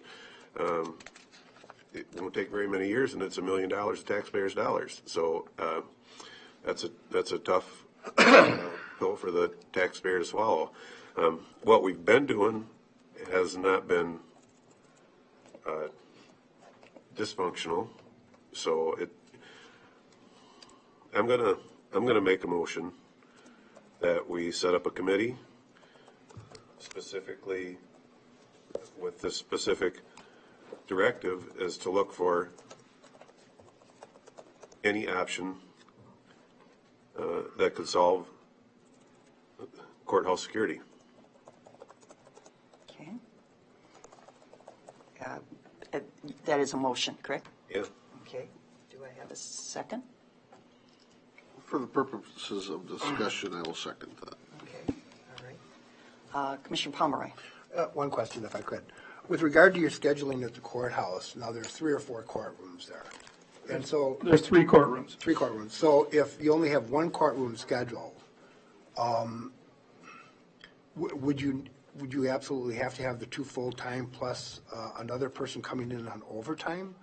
it won't take very many years, and it's $1 million of taxpayers' dollars. So that's a tough pill for the taxpayer to swallow. What we've been doing has not been dysfunctional. So I'm gonna make a motion that we set up a committee specifically with the specific directive is to look for any option that could solve courthouse security. Okay. That is a motion, correct? Yeah. Okay. Do I have a second? For the purposes of discussion, I will second that. Okay. All right. Commissioner Pomeroy. One question, if I could. With regard to your scheduling at the courthouse, now there's 3 or 4 courtrooms there. And so, there's 3 courtrooms. 3 courtrooms. So if you only have 1 courtroom scheduled, would you absolutely have to have the 2 full-time plus another person coming in on overtime?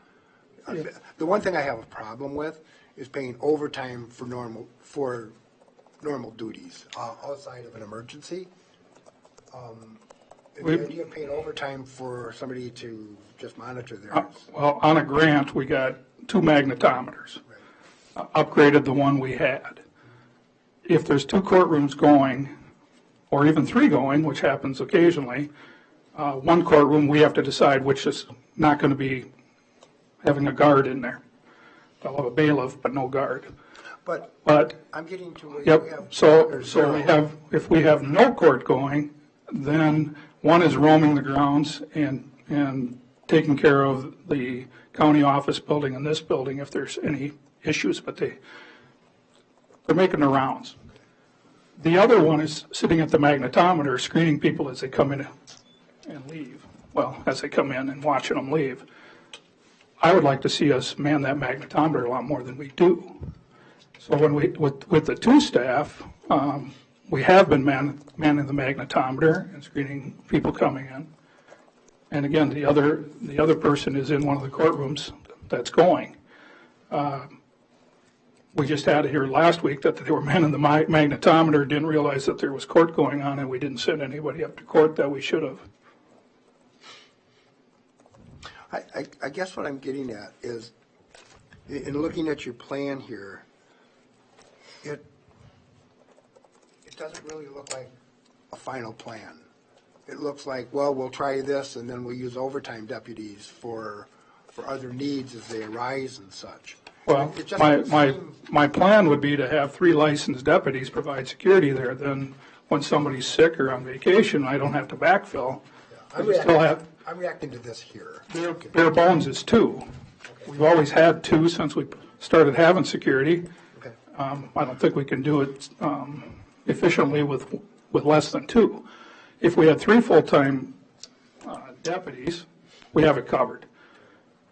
Yeah. The one thing I have a problem with is paying overtime for normal duties outside of an emergency. The idea of paying overtime for somebody to just monitor theirs. Well, on a grant, we got 2 magnetometers, upgraded the one we had. If there's 2 courtrooms going, or even 3 going, which happens occasionally, one courtroom, we have to decide which is not going to be having a guard in there. They'll have a bailiff, but no guard. But But, I'm getting to where you yep, have. so there's we zero. have, if we have no court going, then one is roaming the grounds and taking care of the county office building and this building if there's any issues, but they're making the rounds. The other one is sitting at the magnetometer, screening people as they come in and leave. Well, as they come in and watching them leave. I would like to see us man that magnetometer a lot more than we do. So when with the two staff, we have been manning the magnetometer and screening people coming in. And again, the other person is in one of the courtrooms that's going. We just had it here last week that they were manning the magnetometer, didn't realize that there was court going on, and we didn't send anybody up to court that we should have. I guess what I'm getting at is, in looking at your plan here, it doesn't really look like a final plan. It looks like, well, we'll try this, and then we'll use overtime deputies for other needs as they arise and such. Well, It just doesn't seem- my plan would be to have 3 licensed deputies provide security there. Then when somebody's sick or on vacation, I don't have to backfill. I'm We still have, reacting to this here. bare bones is 2. We've always had 2 since we started having security. Okay. I don't think we can do it efficiently with less than 2. If we had 3 full-time deputies, we have it covered.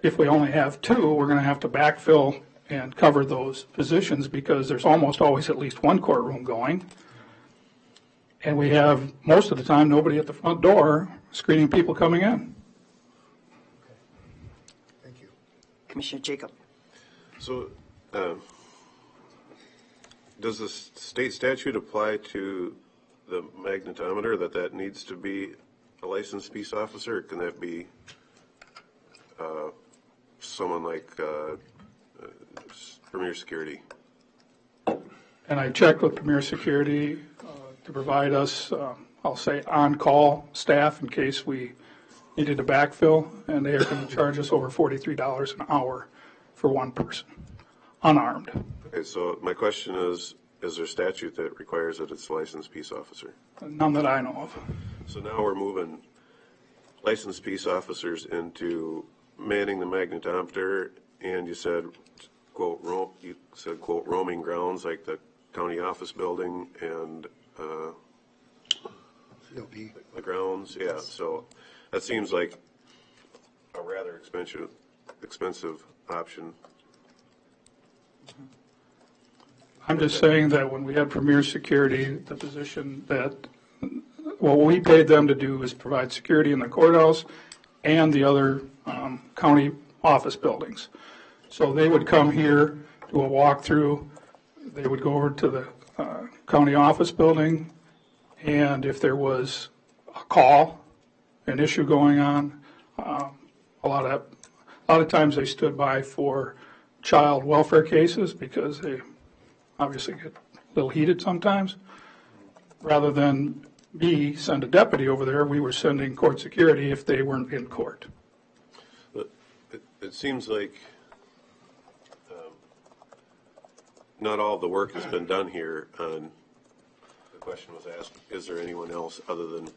If we only have 2, we're going to have to backfill and cover those positions because there's almost always at least one courtroom going. And we have, most of the time, nobody at the front door screening people coming in. Thank you. Commissioner Jacob. So, does the state statute apply to the magnetometer, that needs to be a licensed peace officer, or can that be someone like Premier Security? And I checked with Premier Security to provide us, I'll say, on-call staff in case we needed to backfill, and they are going to charge us over $43 an hour for one person, unarmed. Okay, so my question is there statute that requires that it's a licensed peace officer? None that I know of. So now we're moving licensed peace officers into manning the magnetometer, and you said, quote, roaming grounds like the county office building and COP. the grounds, yeah, so that seems like a rather expensive option. I'm just saying that when we had Premier Security, the position that, what we paid them to do is provide security in the courthouse and the other county office buildings. So they would come here, do a walkthrough, they would go over to the county office building, and if there was a call, an issue going on, a lot of times they stood by for child welfare cases because they obviously get a little heated sometimes. Rather than me send a deputy over there, we were sending court security if they weren't in court. But it seems like not all the work has been done here on, the question was asked, is there anyone else other than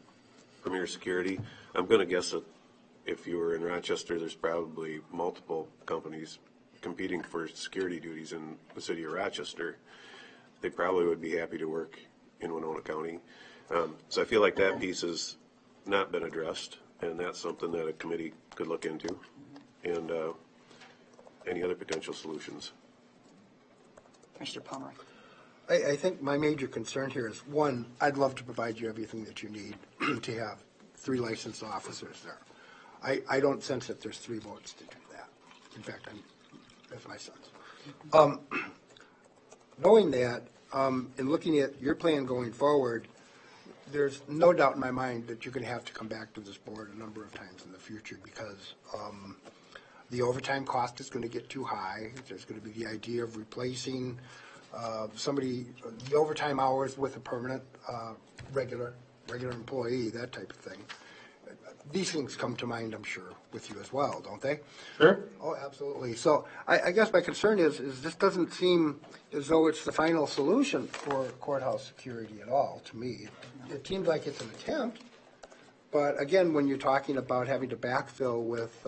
Premier Security? I'm going to guess that if you were in Rochester, there's probably multiple companies competing for security duties in the city of Rochester. They probably would be happy to work in Winona County. So I feel like that piece has not been addressed, and that's something that a committee could look into, and any other potential solutions. Mr. Pomeroy. I think my major concern here is, one, I'd love to provide you everything that you need to have 3 licensed officers there. I don't sense that there's 3 votes to do that. In fact, that's my sense. Knowing that, and looking at your plan going forward, there's no doubt in my mind that you're going to have to come back to this board a number of times in the future because the overtime cost is going to get too high. There's going to be the idea of replacing the overtime hours with a permanent, regular employee, that type of thing. these things come to mind, I'm sure, with you as well, don't they? Sure. Oh, absolutely. So I guess my concern is this doesn't seem as though it's the final solution for courthouse security at all, to me. It seems like it's an attempt, but again, when you're talking about having to backfill with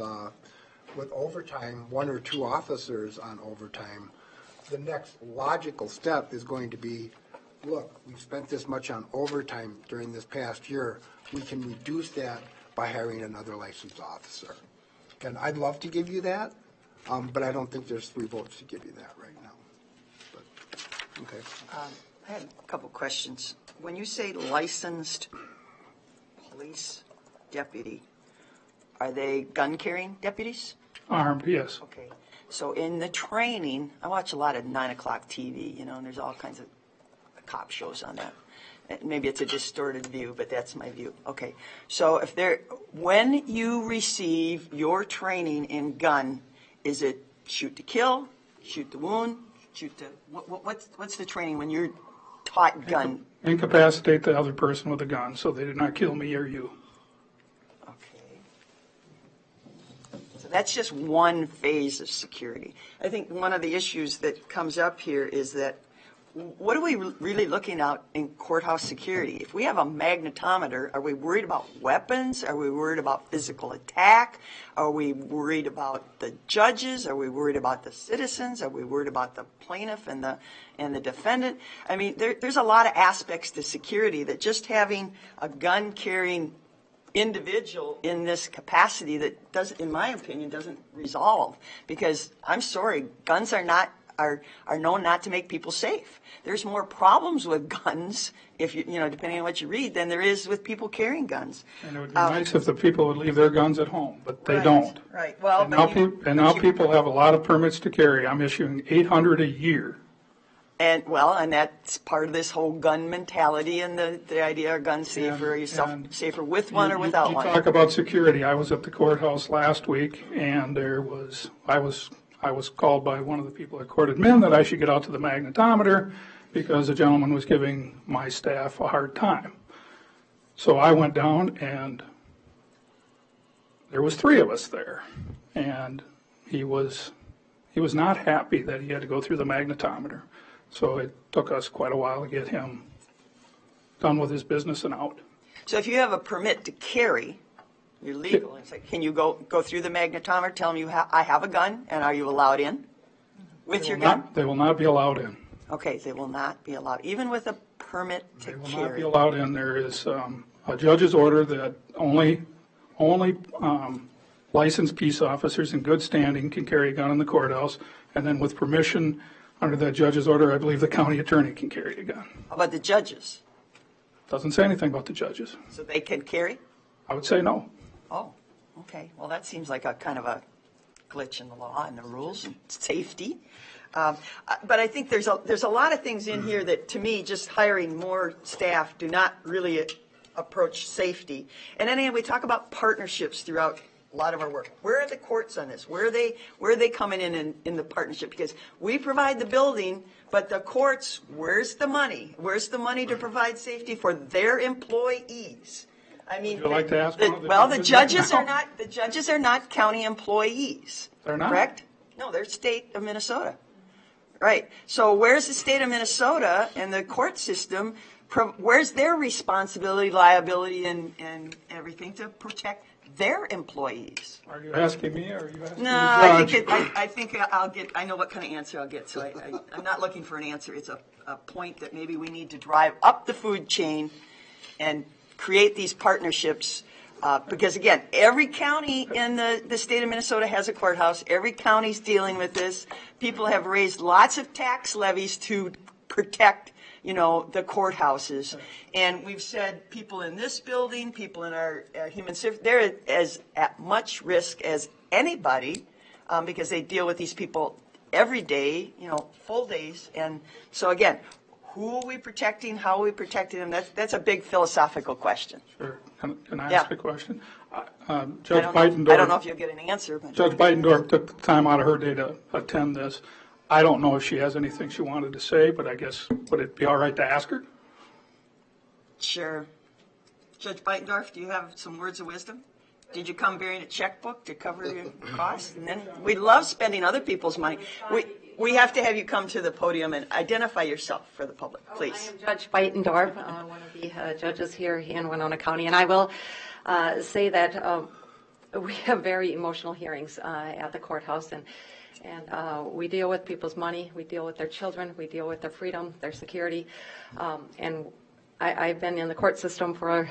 overtime, 1 or 2 officers on overtime, the next logical step is going to be, look, we've spent this much on overtime during this past year. We can reduce that by hiring another licensed officer. And I'd love to give you that, but I don't think there's 3 votes to give you that right now. But, okay. I had a couple questions. When you say licensed police deputy, are they gun-carrying deputies? Armed, yes. Okay. So in the training, I watch a lot of 9 o'clock TV, and there's all kinds of cop shows on that. Maybe it's a distorted view, but that's my view. Okay. So when you receive your training in gun, is it shoot to kill, shoot to wound, shoot to, what's the training when you're taught gun? Incapacitate the other person with a gun so they do not kill me or you. Okay. So that's just one phase of security. I think one of the issues that comes up here is that what are we really looking at in courthouse security? If we have a magnetometer, are we worried about weapons? Are we worried about physical attack? Are we worried about the judges? Are we worried about the citizens? Are we worried about the plaintiff and the defendant? I mean, there's a lot of aspects to security that just having a gun-carrying individual in this capacity that doesn't, in my opinion, doesn't resolve. Because I'm sorry, guns are known not to make people safe. There's more problems with guns, if depending on what you read, than there is with people carrying guns. And it would be nice if the people would leave their guns at home, but they Right, don't. right. Well, And now people have a lot of permits to carry. I'm issuing 800 a year. And that's part of this whole gun mentality and the idea of gun safer. Are you safer with one or without one? You talk about security. I was at the courthouse last week, and I was called by one of the people at court admin that I should get out to the magnetometer because a gentleman was giving my staff a hard time. So I went down, and there was 3 of us there, and he was not happy that he had to go through the magnetometer. So it took us quite a while to get him done with his business and out. So if you have a permit to carry, you're legal. It's like, can you go through the magnetometer, tell them I have a gun, and are you allowed in with your gun? They will not be allowed in. Okay, they will not be allowed, even with a permit to They will not carry. be allowed in. There is a judge's order that only licensed peace officers in good standing can carry a gun in the courthouse, and then with permission under that judge's order, I believe the county attorney can carry a gun. How about the judges? Doesn't say anything about the judges. So they can carry? I would say no. Oh, okay. Well, that seems like a kind of a glitch in the law and the rules and safety. But I think there's a lot of things in here that, to me, just hiring more staff do not really approach safety. And then we talk about partnerships throughout a lot of our work. Where are the courts on this? Where are they coming in the partnership? Because we provide the building, but the courts, where's the money? Where's the money to provide safety for their employees? I mean, Would you like to ask one of the well, the judges judges now? are not. The judges are not county employees. They're not? Correct? No, they're state of Minnesota. Right. So where's the state of Minnesota and the court system? Where's their responsibility, liability, and everything to protect their employees? Are you asking me, or are you asking No, the judge? I think I'll get. I know what kind of answer I'll get. So I'm not looking for an answer. It's a point that maybe we need to drive up the food chain and create these partnerships. Because again, every county in the state of Minnesota has a courthouse. Every county's dealing with this. People have raised lots of tax levies to protect, the courthouses. And we've said people in this building, people in our human service, they're as at much risk as anybody because they deal with these people every day, full days. And so again, who are we protecting? How are we protecting them? That's a big philosophical question. Sure. Can I Yeah. ask a question? I Judge don't know if you'll get an answer. But Judge Beitendorf took the time out of her day to attend this. I don't know if she has anything she wanted to say, but I guess, would it be all right to ask her? Sure. Judge Beitendorf, do you have some words of wisdom? Did you come bearing a checkbook to cover your costs? And then we love spending other people's money. We have to have you come to the podium and identify yourself for the public, please. I am Judge Beitendorf, one of the judges here in Winona County, and I will say that we have very emotional hearings at the courthouse, and we deal with people's money, we deal with their children, we deal with their freedom, their security, and I've been in the court system for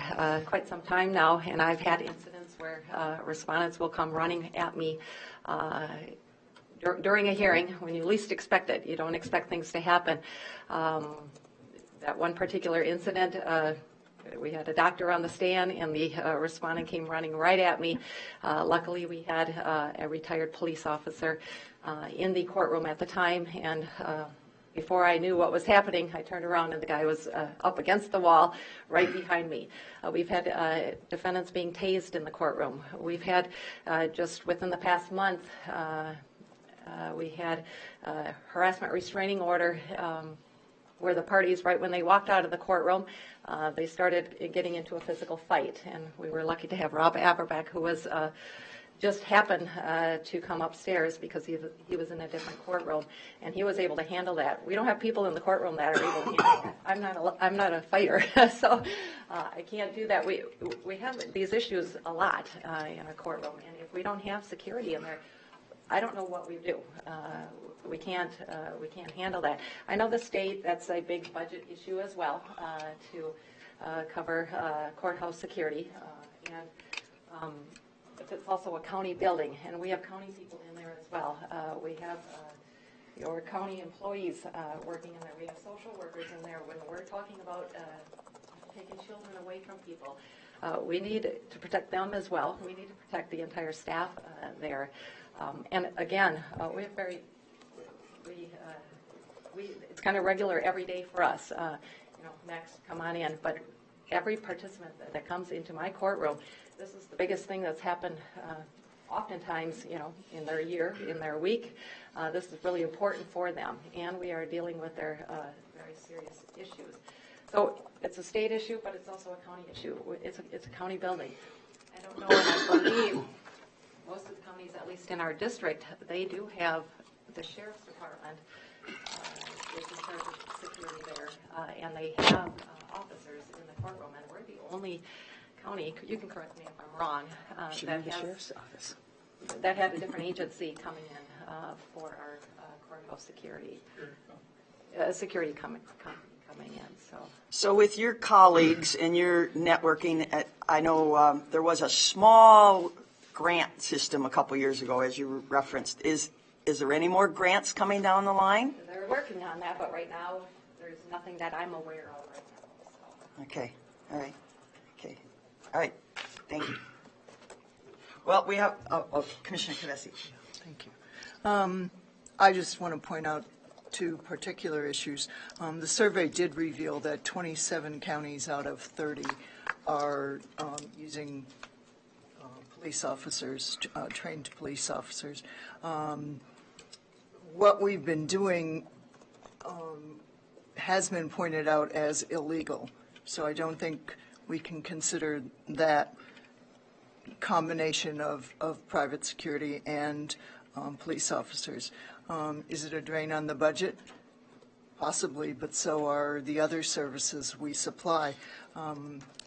quite some time now, and I've had incidents where respondents will come running at me during a hearing when you least expect it. You don't expect things to happen. That one particular incident, we had a doctor on the stand, and the respondent came running right at me. Luckily, we had a retired police officer in the courtroom at the time, and before I knew what was happening, I turned around and the guy was up against the wall right behind me. We've had defendants being tased in the courtroom. We've had, just within the past month, we had a harassment restraining order where the parties, right when they walked out of the courtroom, they started getting into a physical fight. And we were lucky to have Rob Aberbeck, who was just happened to come upstairs because he was in a different courtroom, and he was able to handle that. We don't have people in the courtroom that are able to handle that. I'm not a fighter, so I can't do that. We have these issues a lot in our courtroom, and if we don't have security in there, I don't know what we do. We can't handle that. I know the state, that's a big budget issue as well, to cover courthouse security, and it's also a county building, and we have county people in there as well. We have your county employees working in there. We have social workers in there. When we're talking about taking children away from people, we need to protect them as well. We need to protect the entire staff there. And again, we have it's kind of regular every day for us. Max, come on in. But every participant that comes into my courtroom, this is the biggest thing that's happened oftentimes, in their year, in their week. This is really important for them, and we are dealing with their very serious issues. So it's a state issue, but it's also a county issue. It's a county building. I don't know, and I believe most of the counties, at least in our district, they do have the sheriff's department, which is in charge of security there, and they have officers in the courtroom, and we're the only county, you can correct me if I'm wrong, that had a different agency coming in for our courthouse security. Security coming in. So with your colleagues and your networking, I know there was a small grant system a couple years ago, as you referenced. Is there any more grants coming down the line? They're working on that, but right now there's nothing that I'm aware of right now. So. Okay. All right. Okay. All right. Thank you. Well, we have Commissioner Kavesi. Thank you. I just want to point out two particular issues. The survey did reveal that 27 counties out of 30 are using police officers, trained police officers. What we've been doing has been pointed out as illegal, so I don't think we can consider that combination of private security and police officers. Is it a drain on the budget? Possibly, but so are the other services we supply.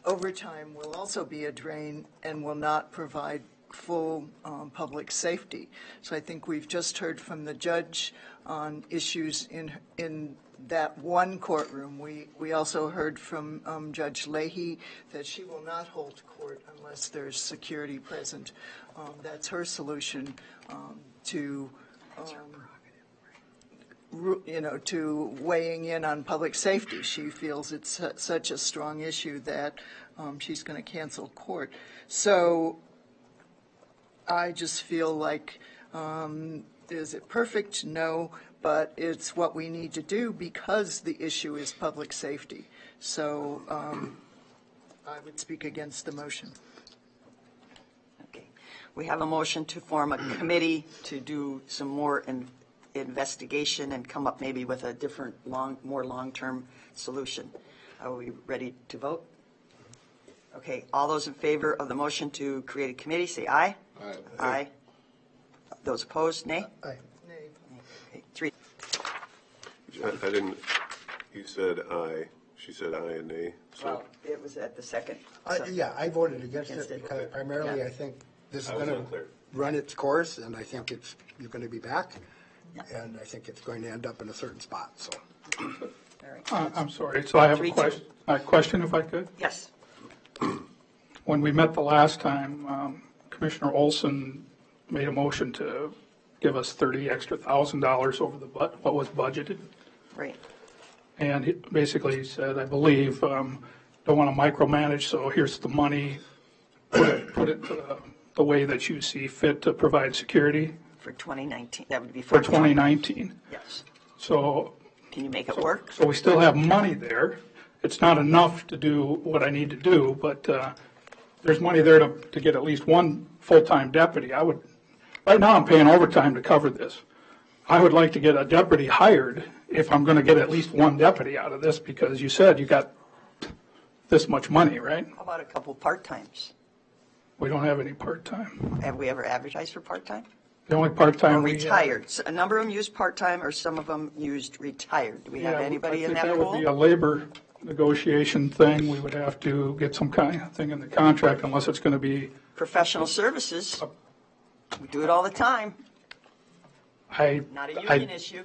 Overtime will also be a drain and will not provide full public safety. So I think we've just heard from the judge on issues in that one courtroom. We also heard from Judge Leahy that she will not hold court unless there's security present. That's her solution to to weighing in on public safety. She feels it's such a strong issue that she's going to cancel court. So I just feel like, is it perfect? No, but it's what we need to do because the issue is public safety. So I would speak against the motion. Okay. We have a motion to form a committee to do some more investigation and come up maybe with a different, more long-term solution. Are we ready to vote? Okay, all those in favor of the motion to create a committee, say aye. Aye. Aye. Those opposed, nay? Aye. Okay, 3. I didn't, you said aye, she said aye and nay, so Well, it was at the second. so- Yeah, I voted against Against it it. because primarily Yeah. I think this is I was going unclear. to run its course, and I think you're going to be back, and I think it's going to end up in a certain spot, so. All right. I'm sorry, so I have a 3-2. question if I could. Yes, When we met the last time, Commissioner Olson made a motion to give us $30,000 extra over what was budgeted. right. And he basically said, I believe, don't want to micromanage, so here's the money, put it the way that you see fit to provide security For 2019, that would be for 2019. Yes. So, Can you make it work? so we still have money there. It's not enough to do what I need to do, but there's money there to get at least one full-time deputy. Right now I'm paying overtime to cover this. I would like to get a deputy hired if I'm going to get at least one deputy out of this, because you said you got this much money, right? How about a couple part-times? We don't have any part-time. Have we ever advertised for part-time? The only part-time Or we have. retired? So a number of them used part-time, or some of them used retired. Do we have Yeah, anybody in I that think that would be a pool? labor negotiation thing. We would have to get some kind of thing in the contract unless it's going to be, Professional services, we do it all the time. Not a union issue.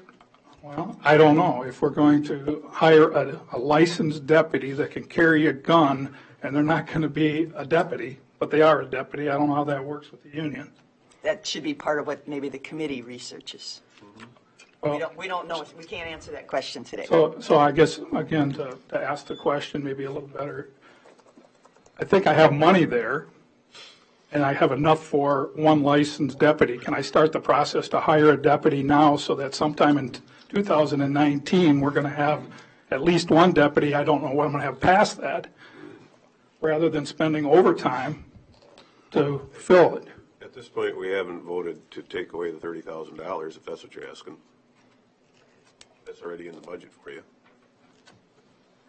Well, I don't know. If we're going to hire a licensed deputy that can carry a gun, and they're not going to be a deputy, but they are a deputy, I don't know how that works with the union. That should be part of what maybe the committee researches. Well, We don't know, we can't answer that question today. So I guess, again, to ask the question maybe a little better, I think I have money there, and I have enough for one licensed deputy. Can I start the process to hire a deputy now so that sometime in 2019, we're going to have at least one deputy? I don't know what I'm going to have past that, rather than spending overtime to fill it. at this point, we haven't voted to take away the $30,000, if that's what you're asking. That's already in the budget for you.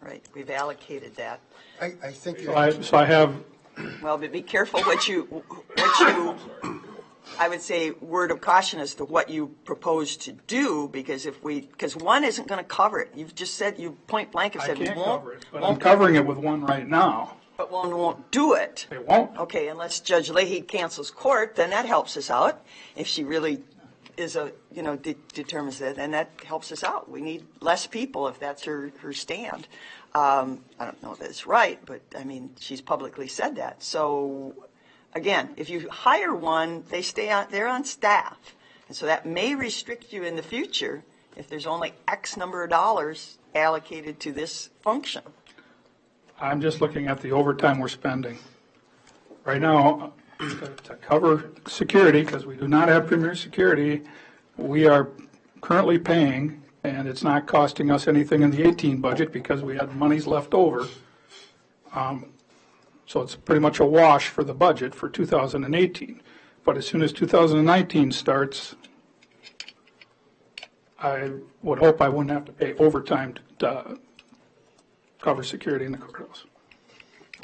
Right, we've allocated that. I think So I have, Well, but be careful what you, I would say, word of caution as to what you propose to do, because because one isn't going to cover it. You've just said, you point blank have I said, we can't won't. cover it, but I'm covering it with one right now. But one won't do it. It won't. Okay, unless Judge Leahy cancels court, then that helps us out. If she really is determines that, then that helps us out. We need less people if that's her stand. I don't know if that's right, but I mean, she's publicly said that. So again, if you hire one, they're on staff. And so that may restrict you in the future if there's only X number of dollars allocated to this function. I'm just looking at the overtime we're spending. Right now, to cover security, because we do not have premier security, we are currently paying, and it's not costing us anything in the 18 budget because we had monies left over. So it's pretty much a wash for the budget for 2018. But as soon as 2019 starts, I would hope I wouldn't have to pay overtime to cover security in the courthouse.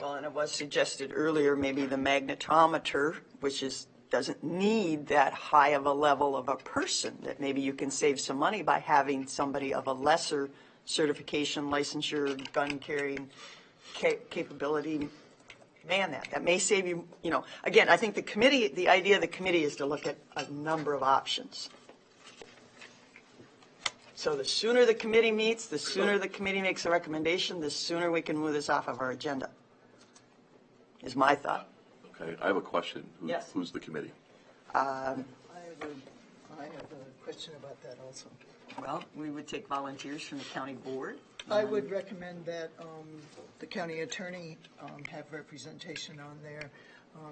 Well, and it was suggested earlier, maybe the magnetometer, which doesn't need that high of a level of a person, that maybe you can save some money by having somebody of a lesser certification, licensure, gun carrying capability man that. That may save you, again, I think the idea of the committee is to look at a number of options. So the sooner the committee meets, the sooner the committee makes a recommendation, the sooner we can move this off of our agenda, is my thought. Okay, I have a question. Yes. Who's the committee? I have a question about that also. Well, we would take volunteers from the county board. I would recommend that the county attorney have representation on there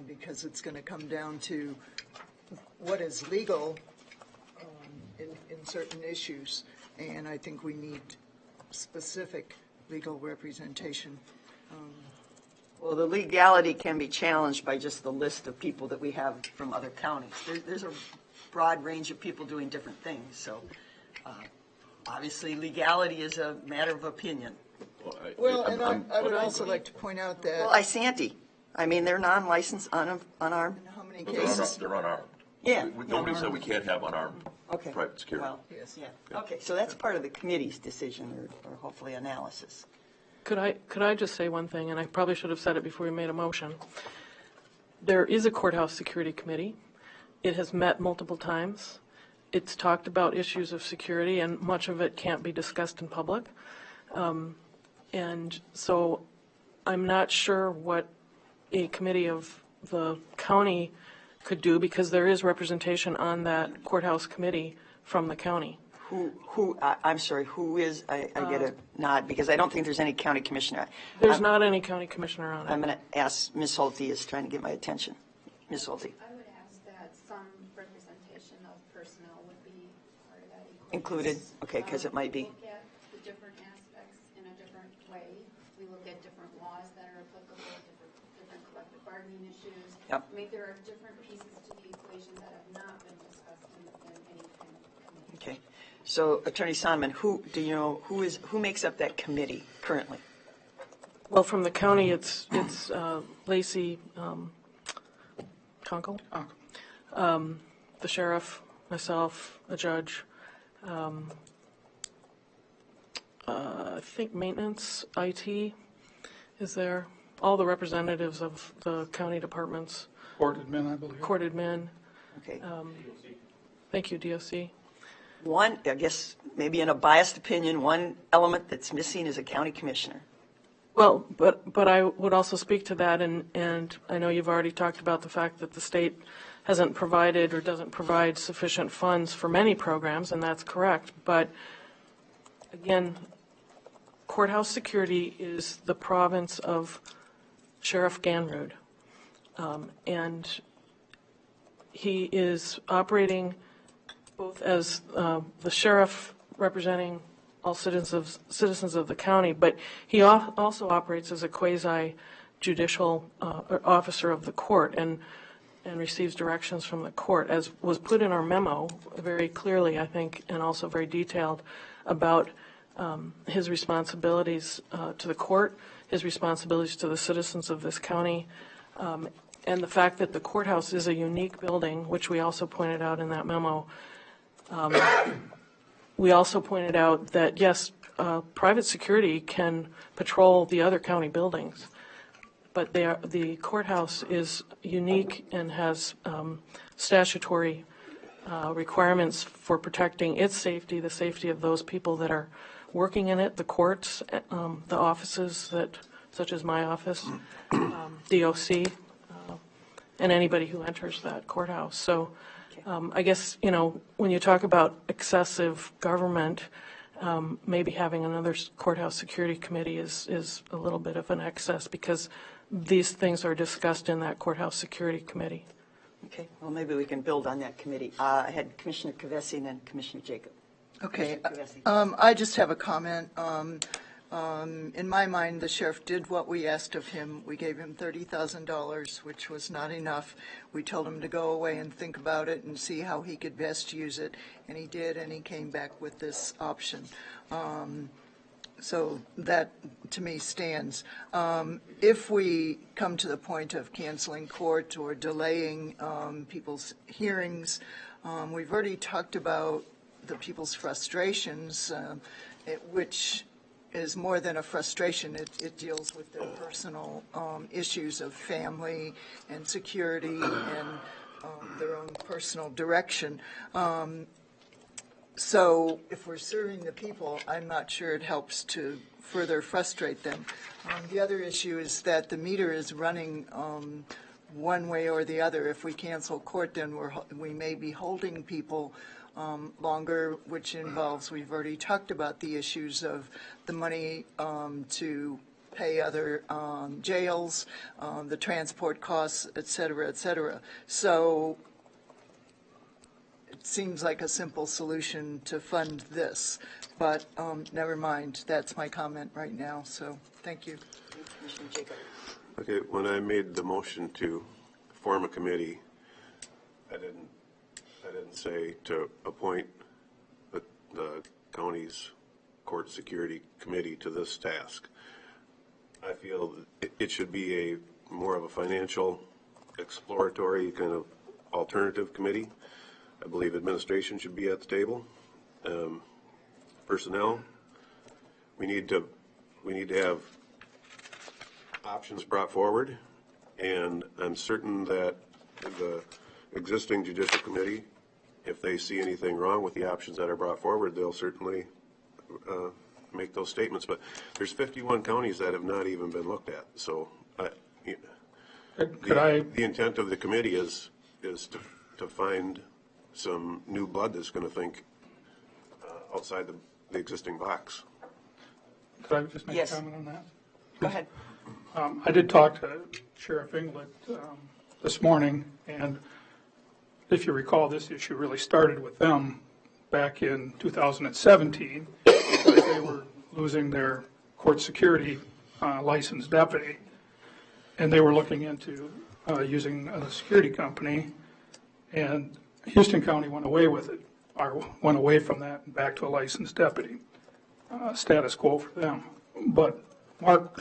because it's going to come down to what is legal in certain issues, and I think we need specific legal representation. Well, the legality can be challenged by just the list of people that we have from other counties. There's a broad range of people doing different things, so obviously legality is a matter of opinion. Well, and I would also like to point out Well, that Isanti, I mean, they're non-licensed, unarmed. in how many They're cases, unarmed. Yeah. Nobody said we can't have unarmed Okay. private security. Well, Yes. yeah. Okay, so that's part of the committee's decision or hopefully analysis. Could I just say one thing, and I probably should have said it before we made a motion. There is a courthouse security committee. It has met multiple times. It's talked about issues of security, and much of it can't be discussed in public. And so I'm not sure what a committee of the county could do, because there is representation on that courthouse committee from the county. I'm sorry, who is, I get a nod, because I don't think there's any county commissioner. There's not any county commissioner on I'm it. going to ask, Ms. Holte is trying to get my attention. Ms. Holte. I would ask that some representation of personnel would be part of that equation. Included? Okay, 'cause it might be. We look at the different aspects in a different way. We look at different laws that are applicable, different collective bargaining issues. Yep. I mean, there are different pieces to the equation that have not been discussed in any kind of committee. Okay. So Attorney Sonman, do you know, who makes up that committee currently? Well, from the county, it's Lacey Conkle, the sheriff, myself, a judge, I think maintenance, IT is there, all the representatives of the county departments, Court admin, I believe. court admin. Okay. Thank you, DOC. One, I guess, maybe in a biased opinion, one element that's missing is a county commissioner. Well, but I would also speak to that, and I know you've already talked about the fact that the state hasn't provided or doesn't provide sufficient funds for many programs, and that's correct. But again, courthouse security is the province of Sheriff Ganrud, and he is operating both as the sheriff representing all citizens of the county, but he also operates as a quasi-judicial officer of the court and receives directions from the court, as was put in our memo very clearly, I think, and also very detailed about his responsibilities to the court, his responsibilities to the citizens of this county, and the fact that the courthouse is a unique building, which we also pointed out in that memo. We also pointed out that, yes, private security can patrol the other county buildings, but the courthouse is unique and has statutory requirements for protecting its safety, the safety of those people that are working in it, the courts, the offices that, such as my office, DOC, and anybody who enters that courthouse. So I guess, when you talk about excessive government, maybe having another courthouse security committee is a little bit of an excess, because these things are discussed in that courthouse security committee. Okay, well, maybe we can build on that committee. I had Commissioner Kavesi and then Commissioner Jacob. okay, Commissioner Kavesi. I just have a comment. In my mind, the sheriff did what we asked of him. We gave him $30,000, which was not enough. We told him to go away and think about it and see how he could best use it, and he did, and he came back with this option. So that, to me, stands. If we come to the point of canceling court or delaying people's hearings, we've already talked about the people's frustrations, which is more than a frustration. It deals with their personal issues of family and security and their own personal direction. So if we're serving the people, I'm not sure it helps to further frustrate them. The other issue is that the meter is running one way or the other. If we cancel court, then we may be holding people longer, which involves, we've already talked about the issues of the money to pay other jails, the transport costs, et cetera, et cetera. So it seems like a simple solution to fund this, but never mind. That's my comment right now, so thank you. Commissioner Jacob. Okay, when I made the motion to form a committee, I didn't say to appoint the county's court security committee to this task. I feel that it should be more of a financial exploratory kind of alternative committee. I believe administration should be at the table. Personnel, we need to have options brought forward, and I'm certain that the existing judicial committee, if they see anything wrong with the options that are brought forward, they'll certainly make those statements. But there's 51 counties that have not even been looked at. So the intent of the committee is to find some new blood that's going to think outside the existing box. Could I just make Yes. a comment on that? Go ahead. I did talk to Sheriff Inglet this morning, and if you recall, this issue really started with them back in 2017, because they were losing their court security licensed deputy, and they were looking into using a security company, and Houston County went away with it, or went away from that and back to a licensed deputy. Status quo for them. But Mark,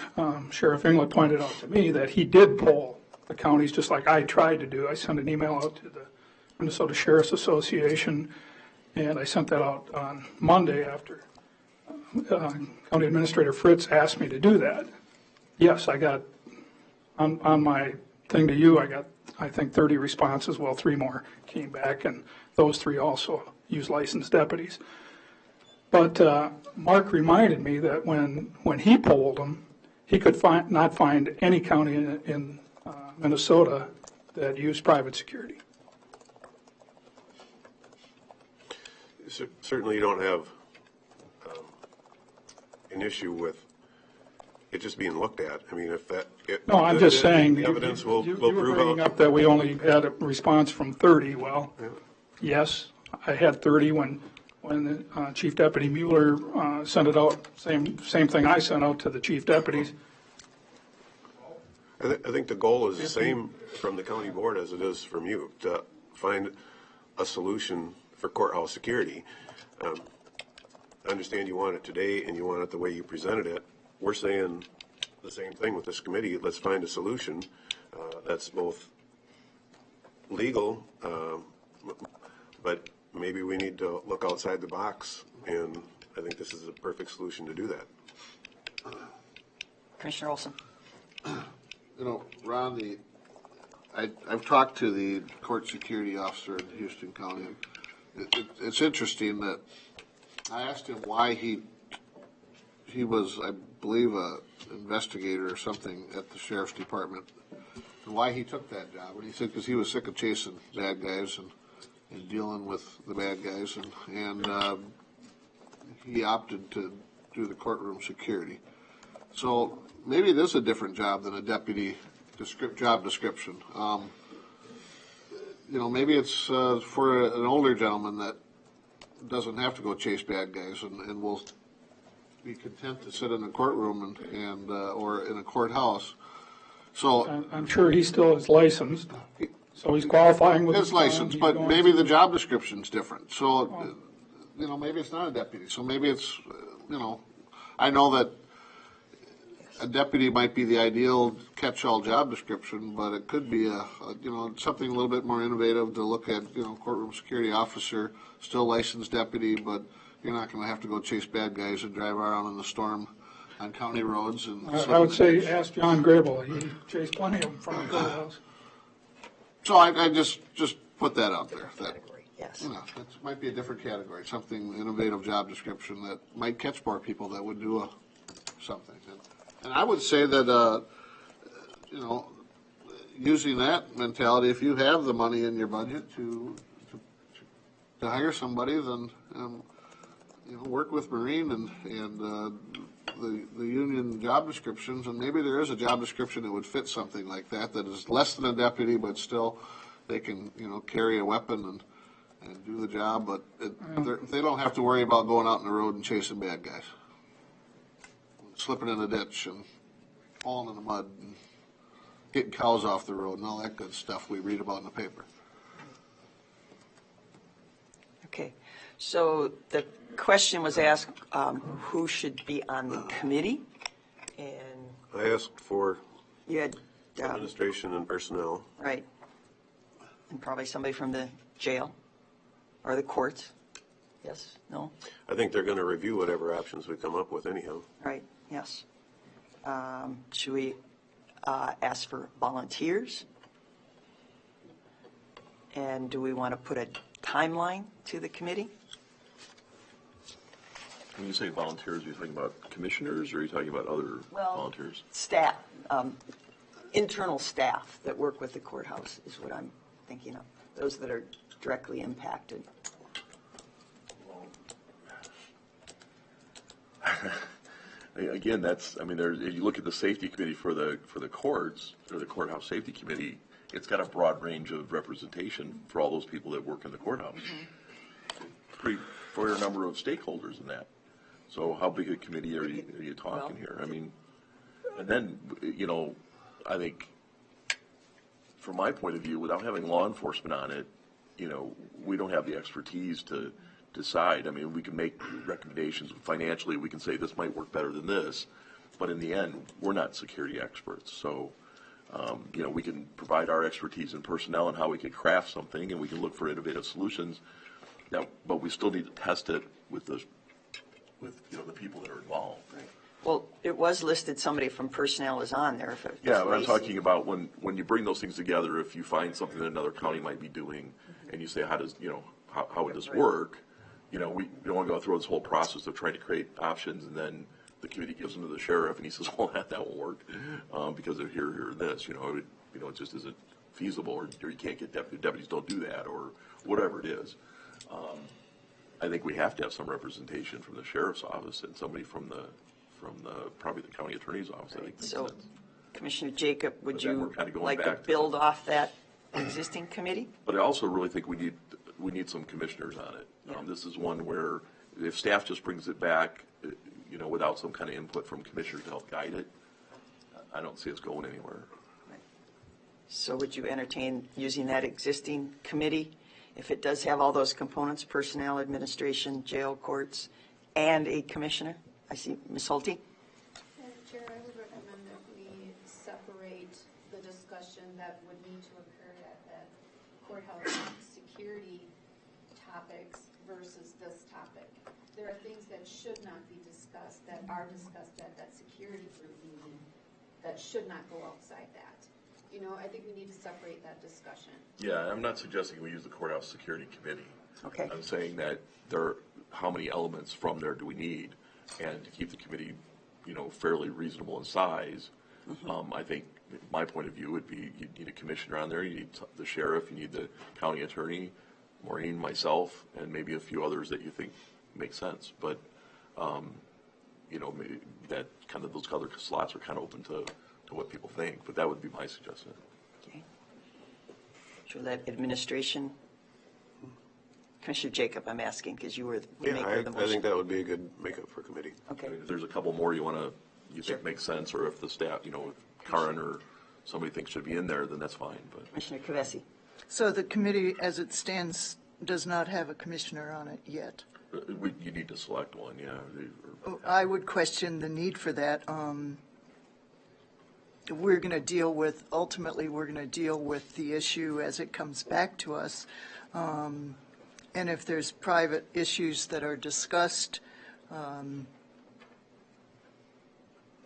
Sheriff Inglet pointed out to me that he did poll the counties just like I tried to do. I sent an email out to the Minnesota Sheriff's Association, and I sent that out on Monday after County Administrator Fritz asked me to do that. Yes, I got, on my thing to you, I got, I think, 30 responses. Well, 3 more came back, and those 3 also use licensed deputies. But Mark reminded me that when he polled them, he could not find any county in Minnesota that used private security. Certainly you don't have an issue with it just being looked at. I mean, if that... No, I'm just saying, the evidence will you were prove bringing out. up that we only had a response from 30. Well, yes, I had 30 when Chief Deputy Mueller sent it out, same thing I sent out to the chief deputies. I think the goal is the same from the county board as it is from you, to find a solution for courthouse security. I understand you want it today and you want it the way you presented it. We're saying the same thing with this committee. Let's find a solution that's both legal, but maybe we need to look outside the box, and I think this is a perfect solution to do that. Commissioner Olson. You know, Ron, I've talked to the court security officer in Houston County. It's interesting that I asked him why he was, I believe, a investigator or something at the sheriff's department, and why he took that job. And he said because he was sick of chasing bad guys and dealing with the bad guys, and he opted to do the courtroom security. So maybe it is a different job than a deputy job description. You know, maybe it's for an older gentleman that doesn't have to go chase bad guys and will be content to sit in a courtroom and or in a courthouse. So I'm sure he still is licensed, so he's qualifying with his license, but maybe the job description's different. So, you know, maybe it's not a deputy. So maybe it's, you know, I know that a deputy might be the ideal catch-all job description, but it could be you know, something a little bit more innovative to look at, you know, courtroom security officer, still licensed deputy, but you're not going to have to go chase bad guys and drive around in the storm on county roads. And I would say ask John Grable. He chased plenty of them from the courthouse. So I just put that out there. That, Yes. you know, it might be a different category, something innovative job description that might catch more people that would do something. And I would say that, you know, using that mentality, if you have the money in your budget to hire somebody, then you know, work with Marine and the union job descriptions, and maybe there is a job description that would fit something like that is less than a deputy, but still they can, you know, carry a weapon and do the job, but they don't have to worry about going out on the road and chasing bad guys, slipping in a ditch and falling in the mud and getting cows off the road and all that good stuff we read about in the paper. Okay. So the question was asked, who should be on the committee? And I asked for you had, administration and personnel. right, and probably somebody from the jail or the courts. Yes, no, I think they're going to review whatever options we come up with anyhow. right, yes. Should we ask for volunteers? And do we want to put a timeline to the committee? When you say volunteers, are you talking about commissioners, or are you talking about other Well, volunteers? Staff, internal staff that work with the courthouse is what I'm thinking of, those that are directly impacted. Again, you look at the safety committee for the courts, or the courthouse safety committee, it's got a broad range of representation for all those people that work in the courthouse. Pretty fair number of stakeholders in that. So how big a committee are you talking here? I mean, and then, I think, from my point of view, without having law enforcement on it, we don't have the expertise to decide. I mean, we can make recommendations financially. We can say this might work better than this, but in the end, we're not security experts. So, we can provide our expertise in personnel and how we can craft something, and we can look for innovative solutions. Now, but we still need to test it with the people that are involved. Well, it was listed, somebody from personnel is on there. If it was Yeah, but I'm Lacey. talking about when you bring those things together, if you find something that another county might be doing, and you say, how would this work? We don't want to go through this whole process of trying to create options, and then the committee gives them to the sheriff, and he says, well, that won't work because they're here, and this. It just isn't feasible, or you can't get deputies don't do that, or whatever it is. I think we have to have some representation from the sheriff's office and somebody from probably the county attorney's office. I think makes So, sense. Commissioner Jacob, would But then you we're kinda going like to back to- build off that existing committee? But I also really think we need some commissioners on it. Yeah. This is one where if staff just brings it back, without some kind of input from commissioners to help guide it, I don't see us going anywhere. So would you entertain using that existing committee if it does have all those components, personnel, administration, jail, courts, and a commissioner? I see Ms. Hulte. Chair, I would recommend that we separate the discussion that would need to occur at that courthouse security topics versus this topic. There are things that should not be discussed that are discussed at that security group meeting that should not go outside that. I think we need to separate that discussion. Yeah, I'm not suggesting we use the courthouse security committee. Okay. I'm saying that how many elements from there do we need? And to keep the committee, fairly reasonable in size, I think my point of view would be you need a commissioner on there, you need the sheriff, you need the county attorney, Maureen, myself, and maybe a few others that you think make sense. But, maybe that kind of those other slots are kind of open to what people think, but that would be my suggestion. Okay. So that administration, Commissioner Jacob, I'm asking because you were the maker of the motion. I think that would be a good makeup for committee. Okay. If there's a couple more you Sure. think make sense, or if the staff, if Karen or somebody thinks should be in there, then that's fine, but. Commissioner Kavesi. So the committee, as it stands, does not have a commissioner on it yet. You need to select one, yeah. I would question the need for that. Ultimately, we're going to deal with the issue as it comes back to us. And if there's private issues that are discussed,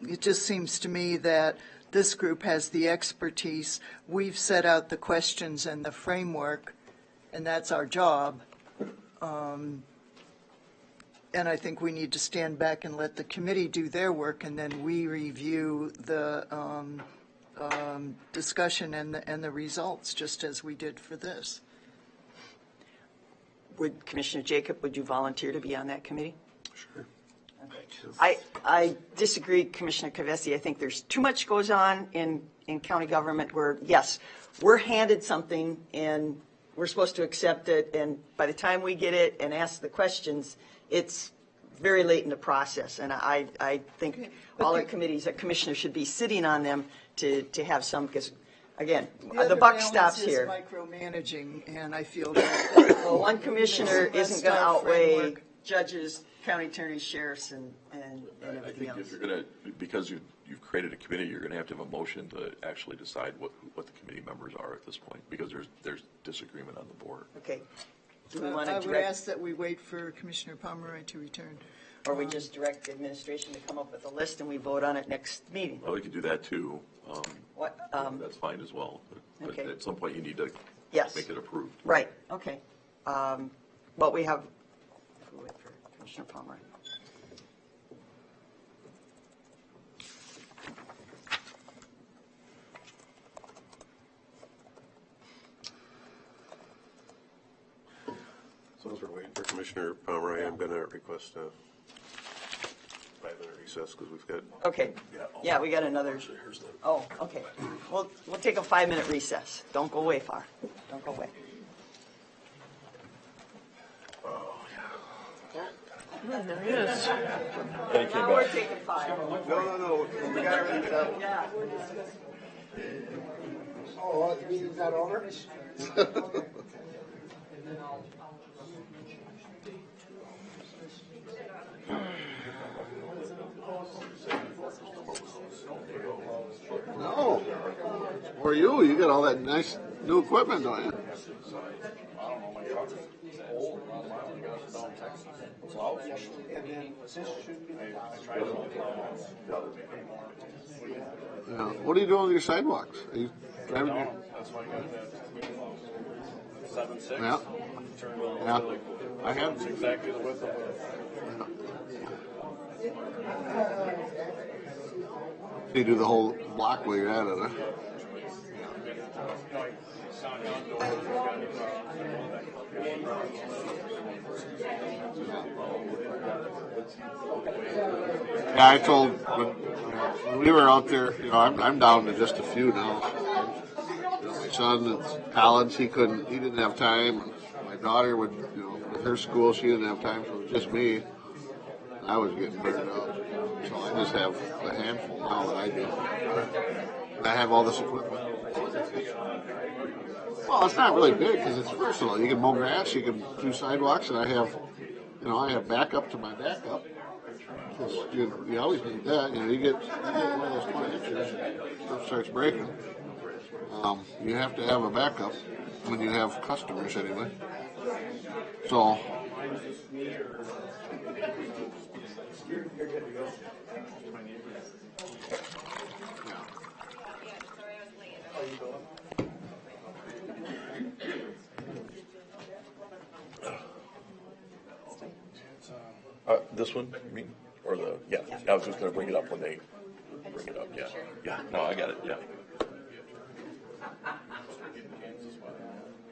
it just seems to me that this group has the expertise. We've set out the questions and the framework, and that's our job. And I think we need to stand back and let the committee do their work, and then we review the discussion and the results, just as we did for this. Would Commissioner Jacob, would you volunteer to be on that committee? Sure. I disagree, Commissioner Kavesi. I think there's too much goes on in county government where, yes, we're handed something and we're supposed to accept it, and by the time we get it and ask the questions, it's very late in the process. And I think all our committees, a commissioner should be sitting on them to have some, because again, other the buck balance stops is here. micromanaging, and I feel that. Well, one commissioner That's isn't going to our outweigh framework. judges, county attorneys, sheriffs, and I everything think else. if you're gonna, because you've created a committee, you're gonna have to have a motion to actually decide what the committee members are at this point, because there's disagreement on the board. Okay. Do we want I to would direct, ask that we wait for Commissioner Pomeroy to return. or we just direct administration to come up with a list and we vote on it next meeting? Well, we could do that too. What, That's fine as well. But Okay. at some point, you need to Yes. make it approved. Right, okay. But we have, we'll wait for Commissioner Palmer. So as we're waiting for Commissioner Pomeroy, I'm going to request a 5-minute recess because we've got. Okay, yeah, we got another, oh, okay. We'll take a 5-minute recess. Don't go away far. Don't go away. There he is. Now we're taking 5. No. We got everything. Yeah. Oh, the meeting's not over? No. Or you? You got all that nice new equipment, don't you? Yeah. What are you doing with your sidewalks? Are you driving your... Yeah. Yeah. I have. Exactly the width of it. You do the whole block while you're at it, huh? Yeah, I told when we were out there, I'm down to just a few now. My son at college, he didn't have time. My daughter would, with her school, she didn't have time, so it was just me. I was getting burned out. So I just have a handful now that I do. And I have all this equipment. Well, it's not really big because it's versatile. You can mow grass, you can do sidewalks, and I have backup to my backup. 'Cause you always need that. You get one of those 20 inches, stuff starts breaking. You have to have a backup when you have customers anyway. So. This one, you mean? Or I was just going to bring it up when they bring it up, yeah. Yeah, no, I got it, yeah.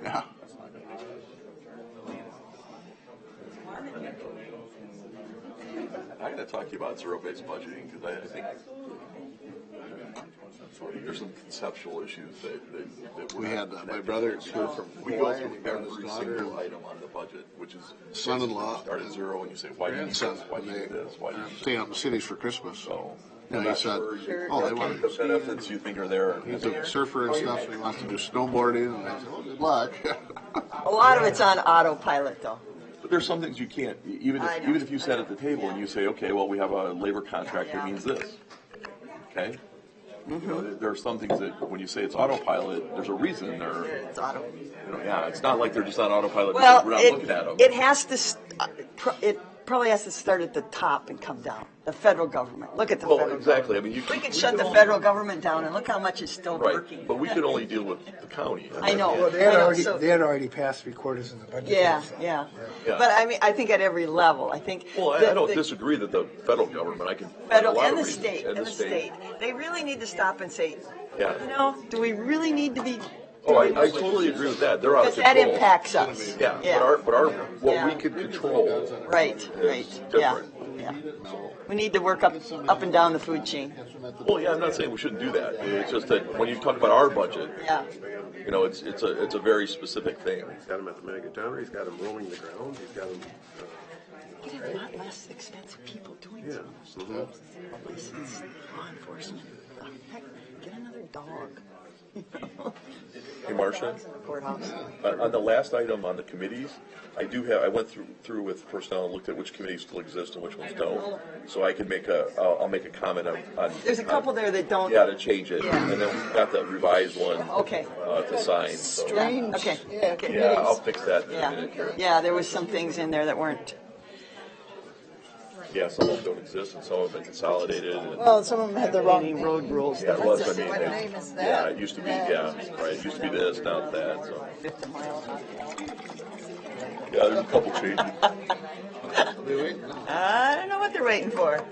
Yeah. I got to talk to you about zero-based budgeting because I think there's some conceptual issues that We had my brother flew from we go Hawaii through and got his every daughter single and item on the budget, which is son-in-law start at zero and you say, why do you need this? grandson, Why do and you need they this? Why do you need stay out in the cities for Christmas. So, And he said, oh, they want the to ski. benefits you think are there. He's a surfer and stuff, so he wants to do snowboarding. And I said, well, good luck. A lot of it's on autopilot, though. But there's some things you can't, even I if, know. even if you sit at the table and you say, okay, well, we have a labor contract that means this. Okay? There are some things that when you say it's autopilot, there's a reason they're, It's auto. it's not like they're just on autopilot Well, because we're not looking at them. it has to, it probably has to start at the top and come down. The federal government. Look at the Well, federal exactly. government. I mean, We could shut the only- federal government down and look how much is still Right, working. but we can only deal with the county. I know. Well, they had already passed 3/4 of the budget. Yeah, so. yeah. Yeah. But I mean, I think at every level, I think. Well, I don't disagree that the federal government, I can. Federal a lot and of the reasons, state, and the state, they really need to stop and say, Yeah. do we really need to be? Oh, I totally agree with that. They're out of Because control. that impacts us. Yeah, Yeah. but what Yeah. we can control Right, is yeah, different. yeah. We need to work up and down the food chain. Well, yeah, I'm not saying we shouldn't do that. It's just that when you talk about our budget, Yeah. it's a very specific thing. He's got him at the Megatowner, he's got him roaming the ground, he's got him, Get a lot less expensive people doing yeah. something. Licensed law enforcement. Heck, get another dog. Hey, Marcia, Courthouse. on the last item on the committees, I went through with personnel and looked at which committees still exist and which ones don't. So I can I'll make a comment on. There's a couple there that don't. Yeah, to change it. Yeah. And then we've got the revised one. Okay. To sign, so. Strange. Okay. Yeah, Okay. Yeah, I'll fix that in a Yeah, minute here. yeah, there was some things in there that weren't. Yeah, some of them don't exist and some have been consolidated. And, Well, some of them had the wrong Any name. road rules. yeah, it was, I mean. What name is that? Yeah, it used to be, yeah, right, it used to be this, now it's that, so. 50 miles. Yeah, there's a couple changes. I don't know what they're waiting for.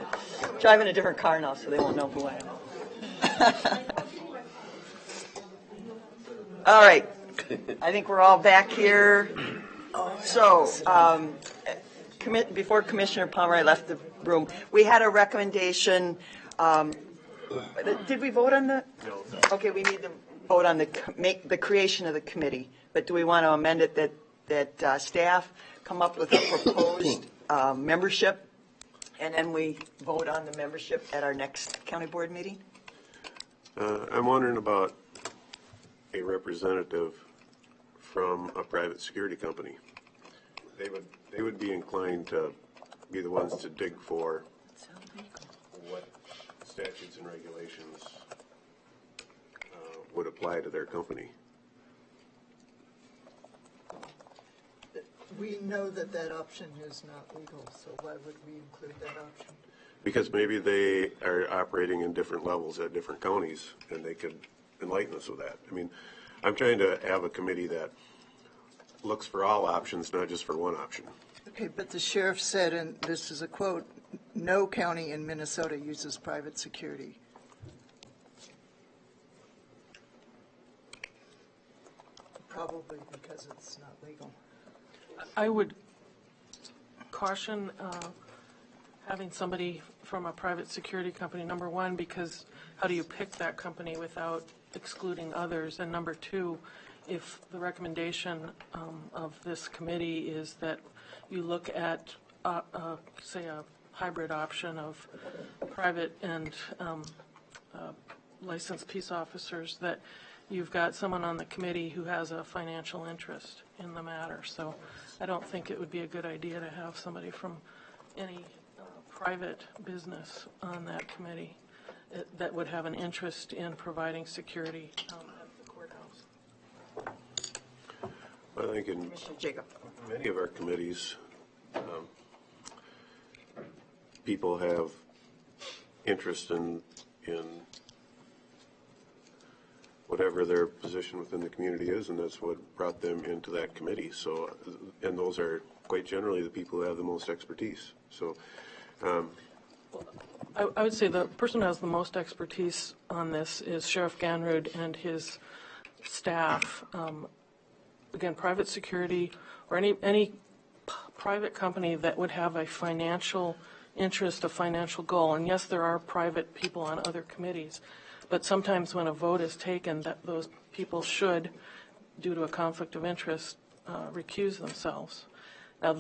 Driving a different car now, so they won't know who I am. All right. I think we're all back here. So, before Commissioner Pomeroy left the room, we had a recommendation. Did we vote on the? No. Okay, we need to vote on the creation of the committee. But do we want to amend it that staff come up with a proposed membership, and then we vote on the membership at our next county board meeting? I'm wondering about a representative from a private security company. They would be inclined to be the ones to dig for what statutes and regulations would apply to their company. We know that that option is not legal, so why would we include that option? Because maybe they are operating in different levels at different counties, and they could enlighten us with that. I mean, I'm trying to have a committee that looks for all options, not just for one option. Okay, but the sheriff said, and this is a quote, "No county in Minnesota uses private security." Probably because it's not legal. I would caution having somebody from a private security company, number one, because how do you pick that company without excluding others? And number two, if the recommendation of this committee is that you look at, say, a hybrid option of private and licensed peace officers, that you've got someone on the committee who has a financial interest in the matter. So I don't think it would be a good idea to have somebody from any private business on that committee that would have an interest in providing security at the courthouse. I think in Commissioner Jacob. many of our committees, people have interest in whatever their position within the community is, and that's what brought them into that committee. So, and those are quite generally the people who have the most expertise. So, I would say the person who has the most expertise on this is Sheriff Ganrud and his staff. Again, private security or any private company that would have a financial interest, a financial goal. And yes, there are private people on other committees, but sometimes when a vote is taken, that those people should, due to a conflict of interest, recuse themselves. Now,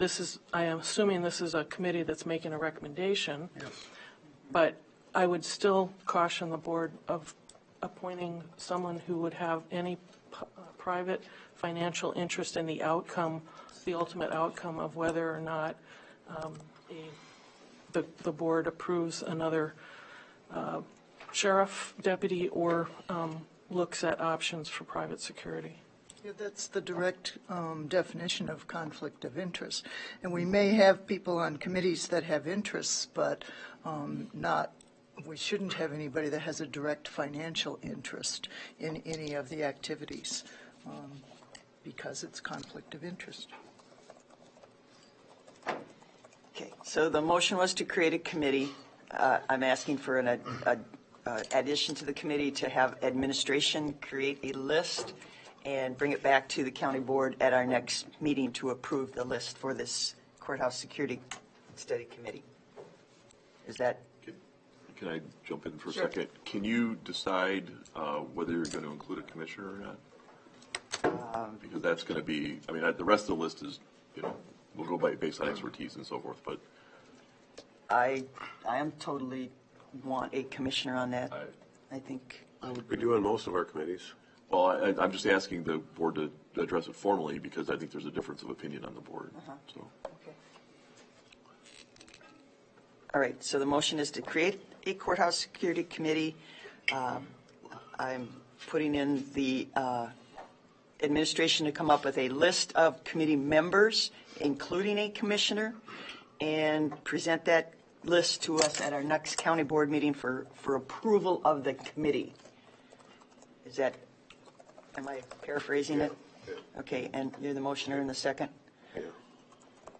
I am assuming this is a committee that's making a recommendation. Yes. But I would still caution the board of appointing someone who would have any private financial interest in the outcome, the ultimate outcome of whether or not the board approves another sheriff deputy or looks at options for private security. Yeah, that's the direct definition of conflict of interest. And we may have people on committees that have interests, but we shouldn't have anybody that has a direct financial interest in any of the activities because it's conflict of interest. Okay, so the motion was to create a committee. I'm asking for an addition to the committee to have administration create a list and bring it back to the county board at our next meeting to approve the list for this courthouse security study committee. Is that? Can I jump in for a Sure. second? Can you decide whether you're going to include a commissioner or not? Because that's going to be, I mean, the rest of the list is, we'll go based on expertise and so forth, but. I am totally want a commissioner on that. I think. we do on most of our committees. Well, I'm just asking the board to address it formally because I think there's a difference of opinion on the board. So, Okay. All right, so the motion is to create a courthouse security committee. I'm putting in the administration to come up with a list of committee members, including a commissioner, and present that list to us at our next county board meeting for approval of the committee. Is that, am I paraphrasing it? Yeah. Okay, and you're the motioner in the second? Yeah.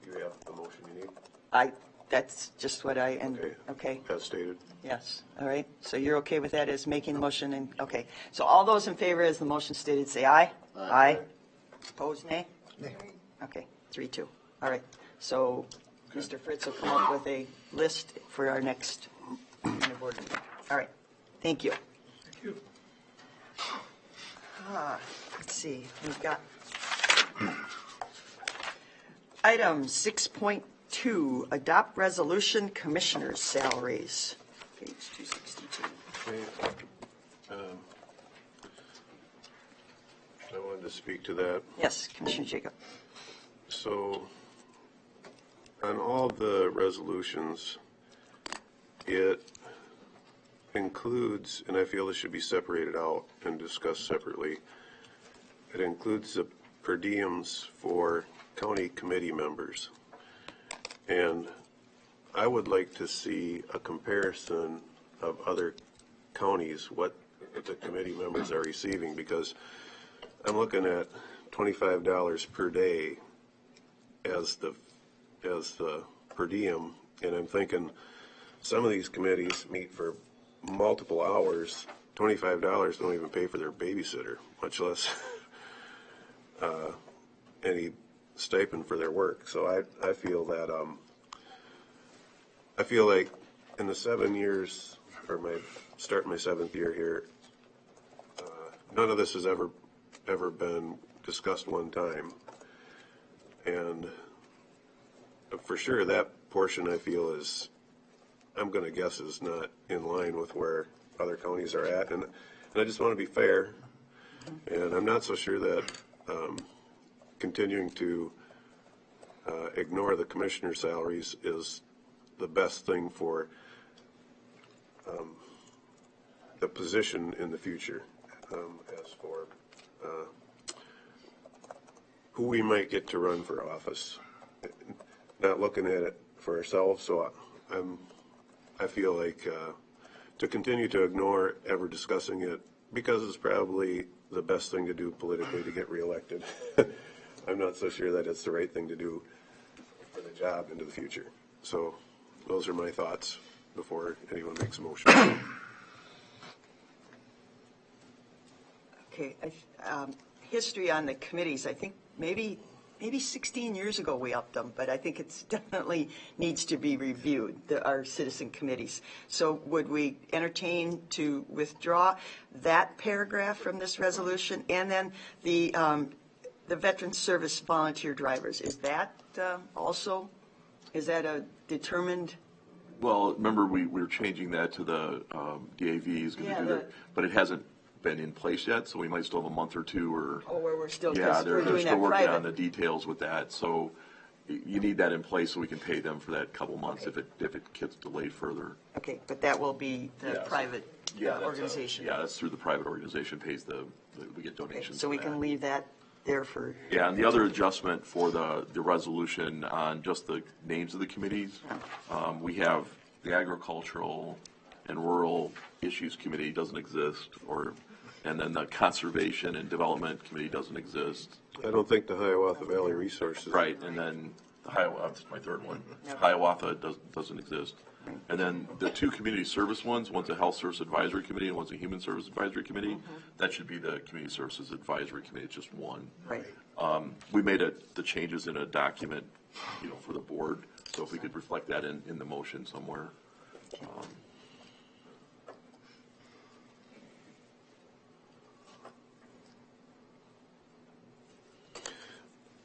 You have the motion you need? That's just what I, and, okay, As stated. yes, all right. So you're okay with that as making the motion and, okay. So all those in favor as the motion stated, say aye. Aye. Opposed, nay? Nay. Okay, 3-2. All right. So Mr. Fritz will come up with a list for our next board meeting. All right, thank you. Thank you. Let's see, we've got item 6.2, adopt resolution commissioners' salaries, page 262. Okay. I wanted to speak to that. Yes, Commissioner Jacob. So, on all the resolutions, it includes, and I feel this should be separated out and discussed separately, it includes the per diems for county committee members. And I would like to see a comparison of other counties, what the committee members are receiving, because I'm looking at $25 per day as the per diem, and I'm thinking some of these committees meet for multiple hours. $25 don't even pay for their babysitter, much less any stipend for their work. So I feel that I feel like in the 7 years, or my seventh year here, none of this has ever been discussed one time, and for sure that portion I feel is, I'm going to guess, is not in line with where other counties are at, and I just want to be fair, and I'm not so sure that continuing to ignore the commissioner salaries is the best thing for the position in the future. As for who we might get to run for office, not looking at it for ourselves. So I feel like to continue to ignore ever discussing it, because it's probably the best thing to do politically to get reelected. I'm not so sure that it's the right thing to do for the job into the future. So those are my thoughts before anyone makes a motion. Okay, history on the committees, I think maybe 16 years ago we upped them, but I think it's definitely needs to be reviewed, our citizen committees. So would we entertain to withdraw that paragraph from this resolution? And then the veteran service volunteer drivers, is that also, is that a determined? well, remember we were changing that to the DAV is going to do that, but it hasn't been in place yet, so we might still have a month or two or. Oh, where we're still, Yeah, because they're we're doing still that working on the private. details with that, so you need that in place so we can pay them for that couple months if it gets delayed further. Okay, but that will be the Yeah. private That's organization. Yeah, that's through the private organization pays we get Okay, donations. so we for can that. leave that there for. Yeah, and the other adjustment for the resolution on just the names of the committees, we have the agricultural and rural issues committee doesn't exist, and then the conservation and development committee doesn't exist. I don't think the Hiawatha Valley Resources. Right, and then the Hiawatha, my third one, Hiawatha doesn't exist. And then the two community service ones, one's a health service advisory committee and one's a human service advisory committee. That should be the community services advisory committee, it's just one. Right. We made the changes in a document, for the board, so if we could reflect that in the motion somewhere.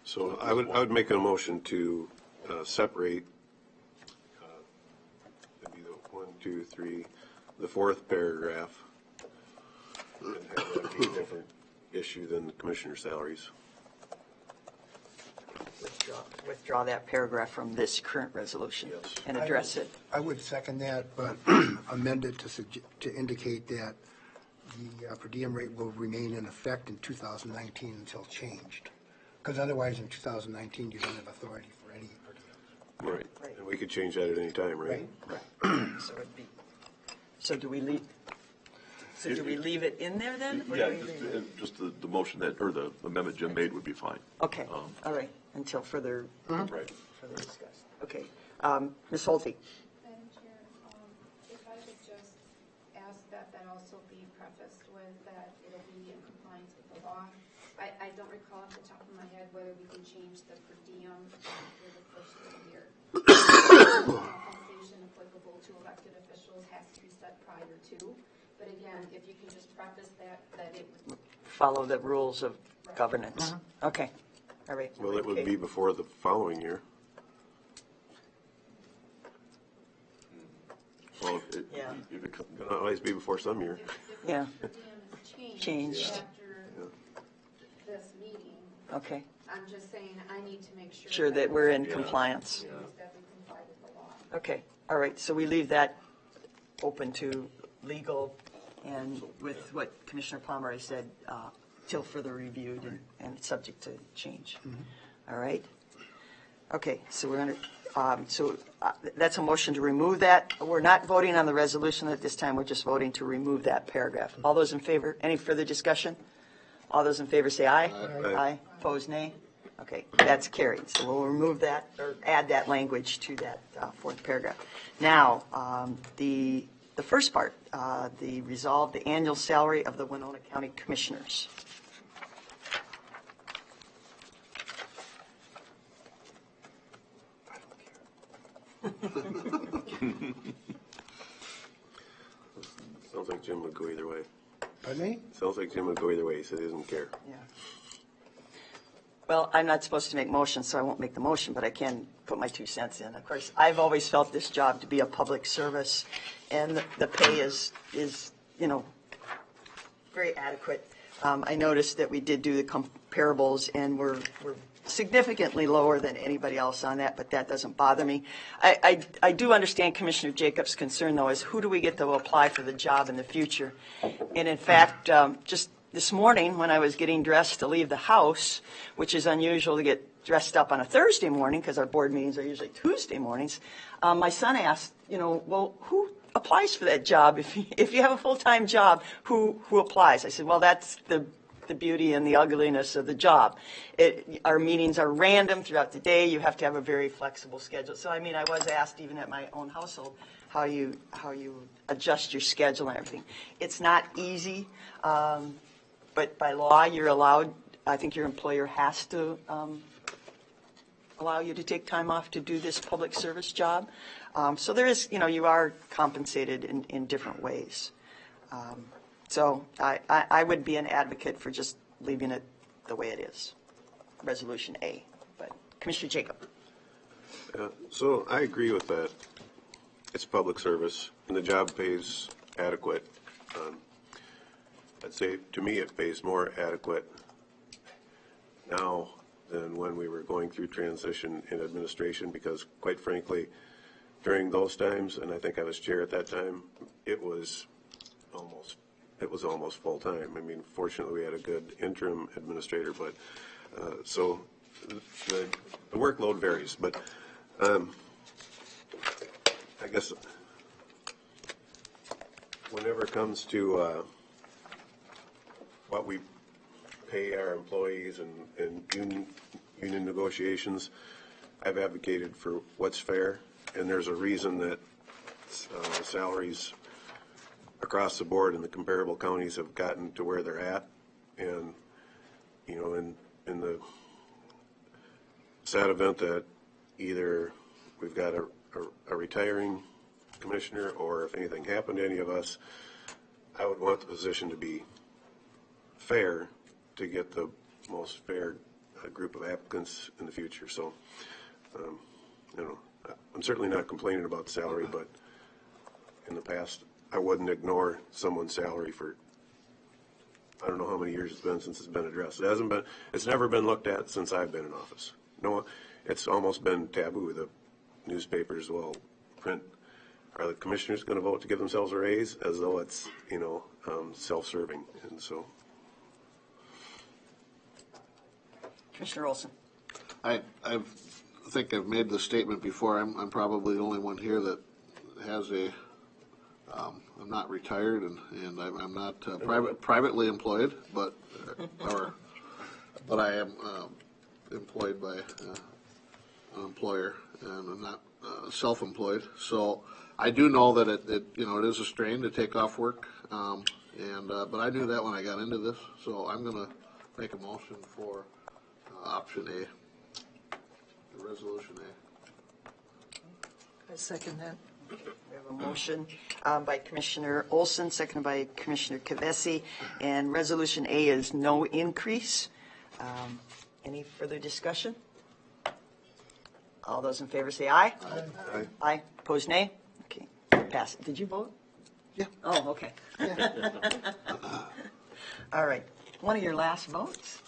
So I would make a motion to separate, it'd be the 1, 2, 3, the fourth paragraph, and have that be different issue than the commissioner salaries. Withdraw that paragraph from this current resolution Yes. and address it. I would second that, but amend it to indicate that the per diem rate will remain in effect in 2019 until changed. Because otherwise, in 2019, you don't have authority for any per diem. Right. Right. And we could change that at any time, right? So it'd be, so do we leave it in there then? or do Yeah, we leave it? just the motion that, or the amendment Jim made would be fine. Okay, all right, until further Right. discussed. Okay, Ms. Holte? Madam Chair, if I could just ask that that also be prefaced with that it'll be in compliance with the law. I don't recall off the top of my head whether we can change the per diem for the first of the year. Compensation applicable to elected officials has to be set prior to. But again, if you can just preface that it would. Follow the rules of governance. Okay, all right. Well, it would be before the following year. Well, Yeah. if it Going to always be before some year. If Yeah. the per diem is Changed. after this meeting, Okay, I'm just saying I need to make sure. sure that we're in compliance. That we comply with the law. Okay, all right, so we leave that open to legal and with what Commissioner Pomeroy said, till further reviewed and subject to change. All right? Okay, so we're going to, that's a motion to remove that. We're not voting on the resolution at this time, we're just voting to remove that paragraph. All those in favor, any further discussion? All those in favor say aye. Aye. Opposed, nay? Okay, that's carried. So we'll remove that, or add that language to that fourth paragraph. Now, the first part, the resolve, the annual salary of the Winona County Commissioners. Sounds like Jim would go either way. Pardon me? Sounds like Jim would go either way. He said he doesn't care. Yeah. Well, I'm not supposed to make motions, so I won't make the motion, but I can put my 2 cents in. Of course, I've always felt this job to be a public service, and the pay is, very adequate. I noticed that we did do the comparables, and we're significantly lower than anybody else on that, but that doesn't bother me. I do understand Commissioner Jacobs' concern, though, is who do we get to apply for the job in the future? And in fact, just this morning, when I was getting dressed to leave the house, which is unusual to get dressed up on a Thursday morning because our board meetings are usually Tuesday mornings, my son asked, well, who applies for that job? If you have a full-time job, who applies? I said, well, that's the beauty and the ugliness of the job. Our meetings are random throughout the day. You have to have a very flexible schedule. So, I was asked even at my own household how you adjust your schedule and everything. It's not easy. But by law, you're allowed, I think your employer has to allow you to take time off to do this public service job. So there is, you are compensated in different ways. So I would be an advocate for just leaving it the way it is, Resolution A. But Commissioner Jacob. So I agree with that. It's public service, and the job pays adequate. I'd say, to me, it pays more adequate now than when we were going through transition in administration, because quite frankly, during those times, and I think I was chair at that time, it was almost full-time. Fortunately, we had a good interim administrator, but, so the workload varies, but, I guess whenever it comes to, what we pay our employees and union negotiations, I've advocated for what's fair, and there's a reason that salaries across the board in the comparable counties have gotten to where they're at. And, in the sad event that either we've got a retiring commissioner, or if anything happened to any of us, I would want the position to be fair to get the most fair group of applicants in the future. So, I'm certainly not complaining about salary, but in the past, I wouldn't ignore someone's salary for I don't know how many years it's been since it's been addressed. It hasn't been, it's never been looked at since I've been in office. No, it's almost been taboo. The newspapers will print, are the commissioners going to vote to give themselves a raise, as though it's, self-serving. And so. Commissioner Olson. I think I've made the statement before. I'm probably the only one here that has I'm not retired and I'm not privately employed, but I am employed by an employer, and I'm not self-employed. So I do know that it is a strain to take off work, but I knew that when I got into this. So I'm going to make a motion for option A, resolution A. I second that. We have a motion by Commissioner Olson, seconded by Commissioner Kavesi, and Resolution A is no increase. Any further discussion? All those in favor say aye. Aye. Aye. Opposed, nay? Okay, pass. Did you vote? Yeah. Oh, okay. All right. One of your last votes?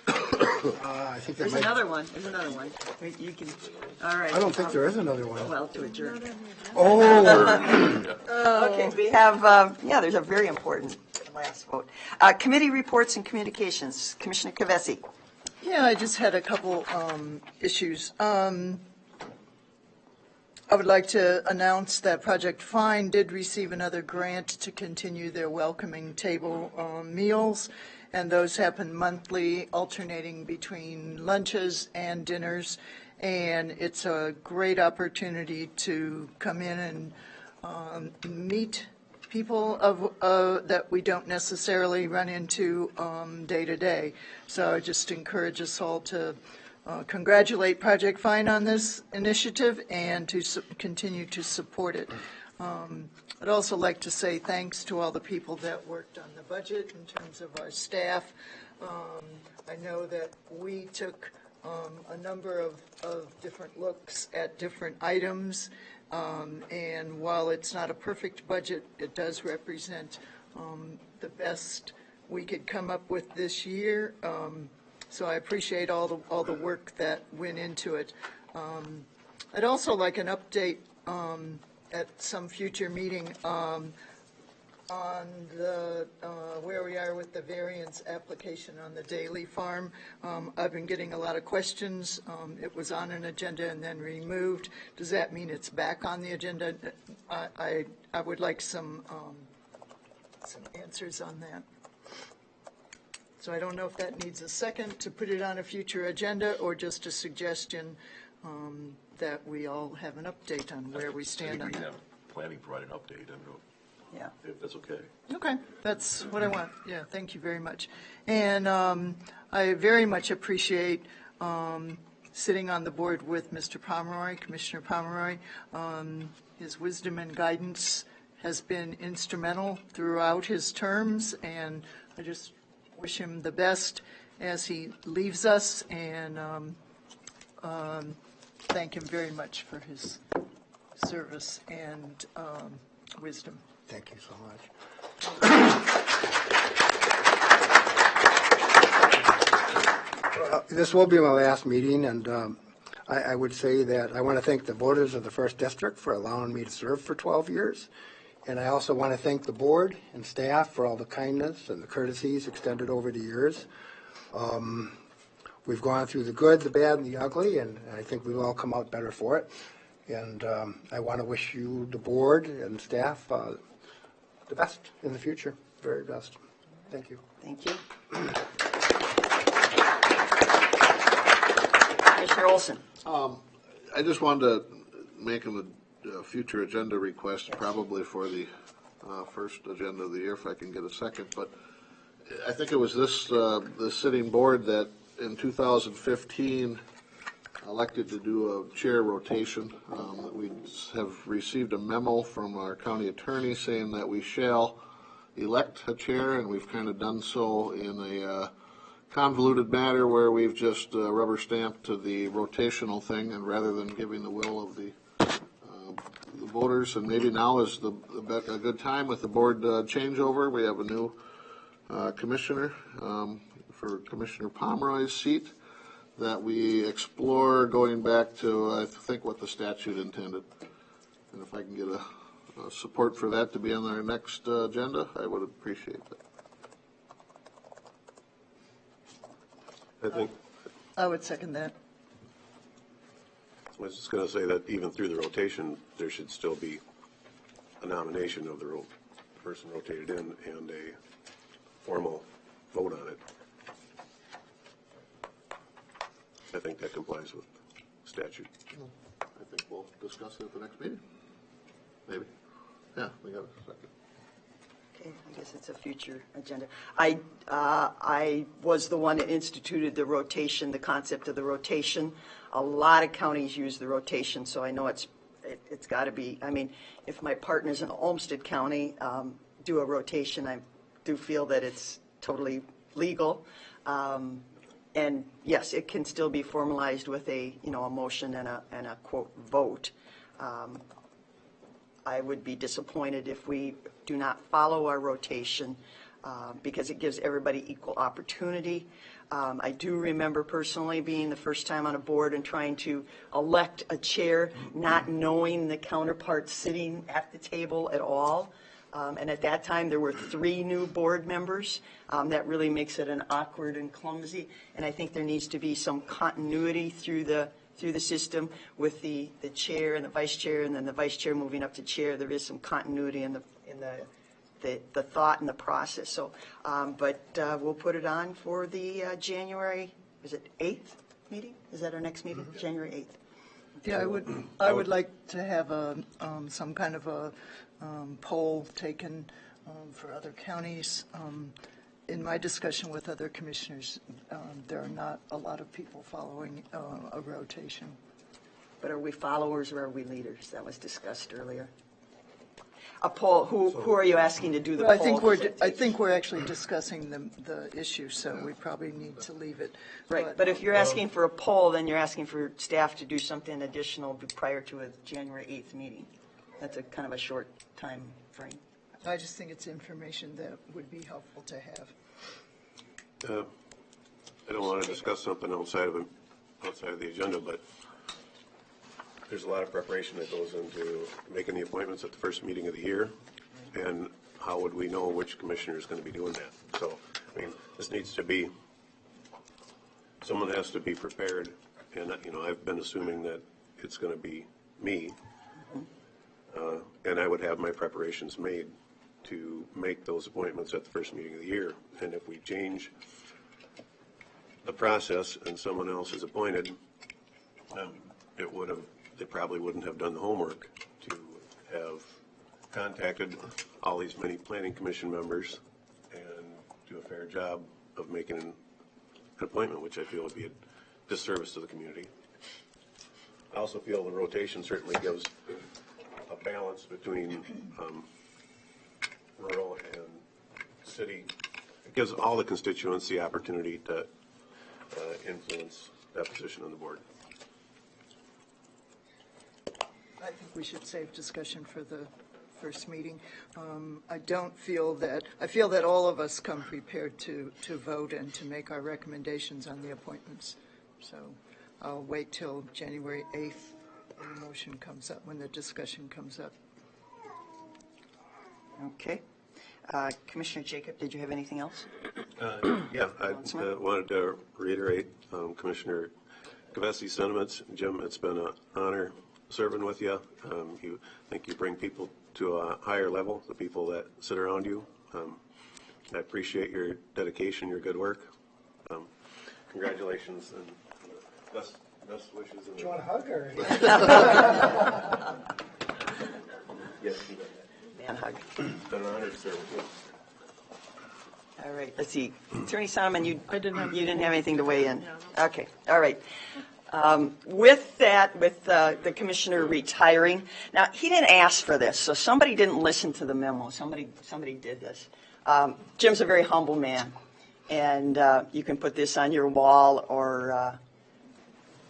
I think that There's might, another one. There's another one. You can, all right. I don't think there is another one. Well, to adjourn. Oh, Okay, we have, there's a very important last vote. Committee reports and communications. Commissioner Kavesi. Yeah, I just had a couple issues. I would like to announce that Project Find did receive another grant to continue their welcoming table meals, and those happen monthly, alternating between lunches and dinners. And it's a great opportunity to come in and meet people that we don't necessarily run into day to day. So I just encourage us all to congratulate Project Find on this initiative and to continue to support it. I'd also like to say thanks to all the people that worked on the budget in terms of our staff. I know that we took a number of different looks at different items, and while it's not a perfect budget, it does represent the best we could come up with this year. So I appreciate all the work that went into it. I'd also like an update at some future meeting on the where we are with the variance application on the Daly Farm. I've been getting a lot of questions. It was on an agenda and then removed. Does that mean it's back on the agenda? I would like some answers on that. So I don't know if that needs a second to put it on a future agenda or just a suggestion that we all have an update on where we stand on I think we that. can have planning provide an update. I don't know Yeah. if that's okay. Okay, that's what I want. Yeah, thank you very much. And I very much appreciate sitting on the board with Mr. Pomeroy, Commissioner Pomeroy. His wisdom and guidance has been instrumental throughout his terms, and I just wish him the best as he leaves us, and thank him very much for his service and wisdom. thank you so much. This will be my last meeting, and I would say that I want to thank the voters of the First District for allowing me to serve for 12 years. And I also want to thank the board and staff for all the kindness and the courtesies extended over the years. We've gone through the good, the bad, and the ugly, and I think we've all come out better for it. And I want to wish you, the board and staff, the best in the future, very best. Thank you. Thank you. Commissioner Olson. I just wanted to make a future agenda request, probably for the first agenda of the year, if I can get a second. But I think it was the sitting board that in 2015 elected to do a chair rotation. We have received a memo from our county attorney saying that we shall elect a chair, and we've kind of done so in a convoluted matter where we've just rubber stamped to the rotational thing, and rather than giving the will of the voters, and maybe now is a good time with the board changeover. We have a new commissioner, for Commissioner Pomeroy's seat, that we explore going back to, I think, what the statute intended. And if I can get a support for that to be on our next agenda, I would appreciate that. I would second that. I was just going to say that even through the rotation, there should still be a nomination of the person rotated in and a formal vote on it. I think that complies with statute. I think we'll discuss it at the next meeting. Maybe. Yeah, we got a second. Okay, I guess it's a future agenda. I was the one that instituted the rotation, the concept of the rotation. A lot of counties use the rotation, so I know it's got to be. I mean, if my partners in Olmsted County do a rotation, I do feel that it's totally legal. And yes, it can still be formalized with a motion and a quote vote. I would be disappointed if we do not follow our rotation because it gives everybody equal opportunity. I do remember personally being the first time on a board and trying to elect a chair, not knowing the counterparts sitting at the table at all. And at that time, there were 3 new board members. That really makes it an awkward and clumsy. And I think there needs to be some continuity through the system with the chair and the vice chair, and then the vice chair moving up to chair. There is some continuity in the thought and the process. So, but we'll put it on for the January, is it 8th meeting? Is that our next meeting? Mm-hmm. January 8th. Yeah, I would like to have some kind of a poll taken for other counties. In my discussion with other commissioners, there are not a lot of people following a rotation. But are we followers or are we leaders? That was discussed earlier. A poll. Who are you asking to do the Well, poll? I think we're actually discussing the issue, so we probably need to leave it. Right. But if you're asking for a poll, then you're asking for staff to do something additional prior to a January 8th meeting. That's a kind of a short time frame. I just think it's information that would be helpful to have. I don't want to discuss something outside of the agenda, but there's a lot of preparation that goes into making the appointments at the first meeting of the year, and how would we know which commissioner is going to be doing that? So, I mean, this needs to be, someone has to be prepared, and, I've been assuming that it's going to be me, and I would have my preparations made to make those appointments at the first meeting of the year. And if we change the process and someone else is appointed, they probably wouldn't have done the homework to have contacted all these many planning commission members and do a fair job of making an appointment, which I feel would be a disservice to the community. I also feel the rotation certainly gives a balance between rural and city. It gives all the constituents the opportunity to influence that position on the board. I think we should save discussion for the first meeting. I feel that all of us come prepared to vote and to make our recommendations on the appointments. So I'll wait till January 8th when the motion comes up, when the discussion comes up. Okay. Commissioner Jacob, did you have anything else? Yeah, I wanted to reiterate Commissioner Kavessi's sentiments. Jim, it's been an honor serving with you. I think you bring people to a higher level, the people that sit around you. I appreciate your dedication, your good work. Congratulations and best wishes. Do you want a hug or? Yes, Man hug. it's been an honor to serve with you. All right, let's see. Attorney Solomon, you didn't have anything to weigh in? Okay, all right. With that, with the commissioner retiring, now, he didn't ask for this, so somebody didn't listen to the memo. Somebody did this. Jim's a very humble man, and you can put this on your wall or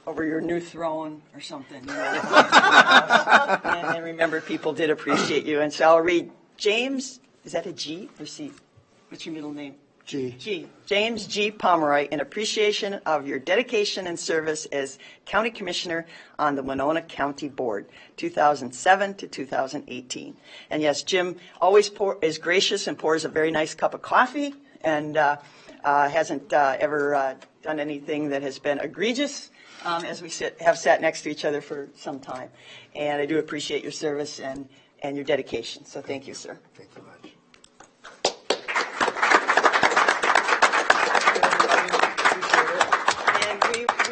over your new throne or something. And remember, people did appreciate you. And so I'll read James, is that a G or C? What's your middle name? James G. Pomeroy, in appreciation of your dedication and service as County Commissioner on the Winona County Board, 2007 to 2018. And yes, Jim always is gracious and pours a very nice cup of coffee, and hasn't ever done anything that has been egregious, as we have sat next to each other for some time. And I do appreciate your service and your dedication. So thank you, sir. Thank you much.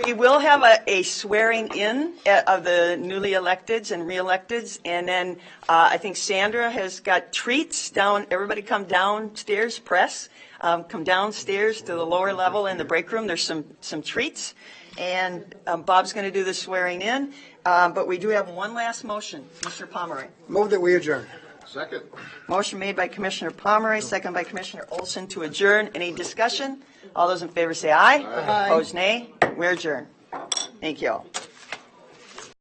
We will have a swearing in of the newly electeds and re-electeds, and then I think Sandra has got treats down. Everybody come downstairs, press. Come downstairs to the lower level in the break room. There's some treats, and Bob's going to do the swearing in. But we do have one last motion. Commissioner Pomeroy. Move that we adjourn. Second. Motion made by Commissioner Pomeroy, second by Commissioner Olson to adjourn. Any discussion? All those in favor say aye. Opposed, nay. We're adjourned. Thank you all.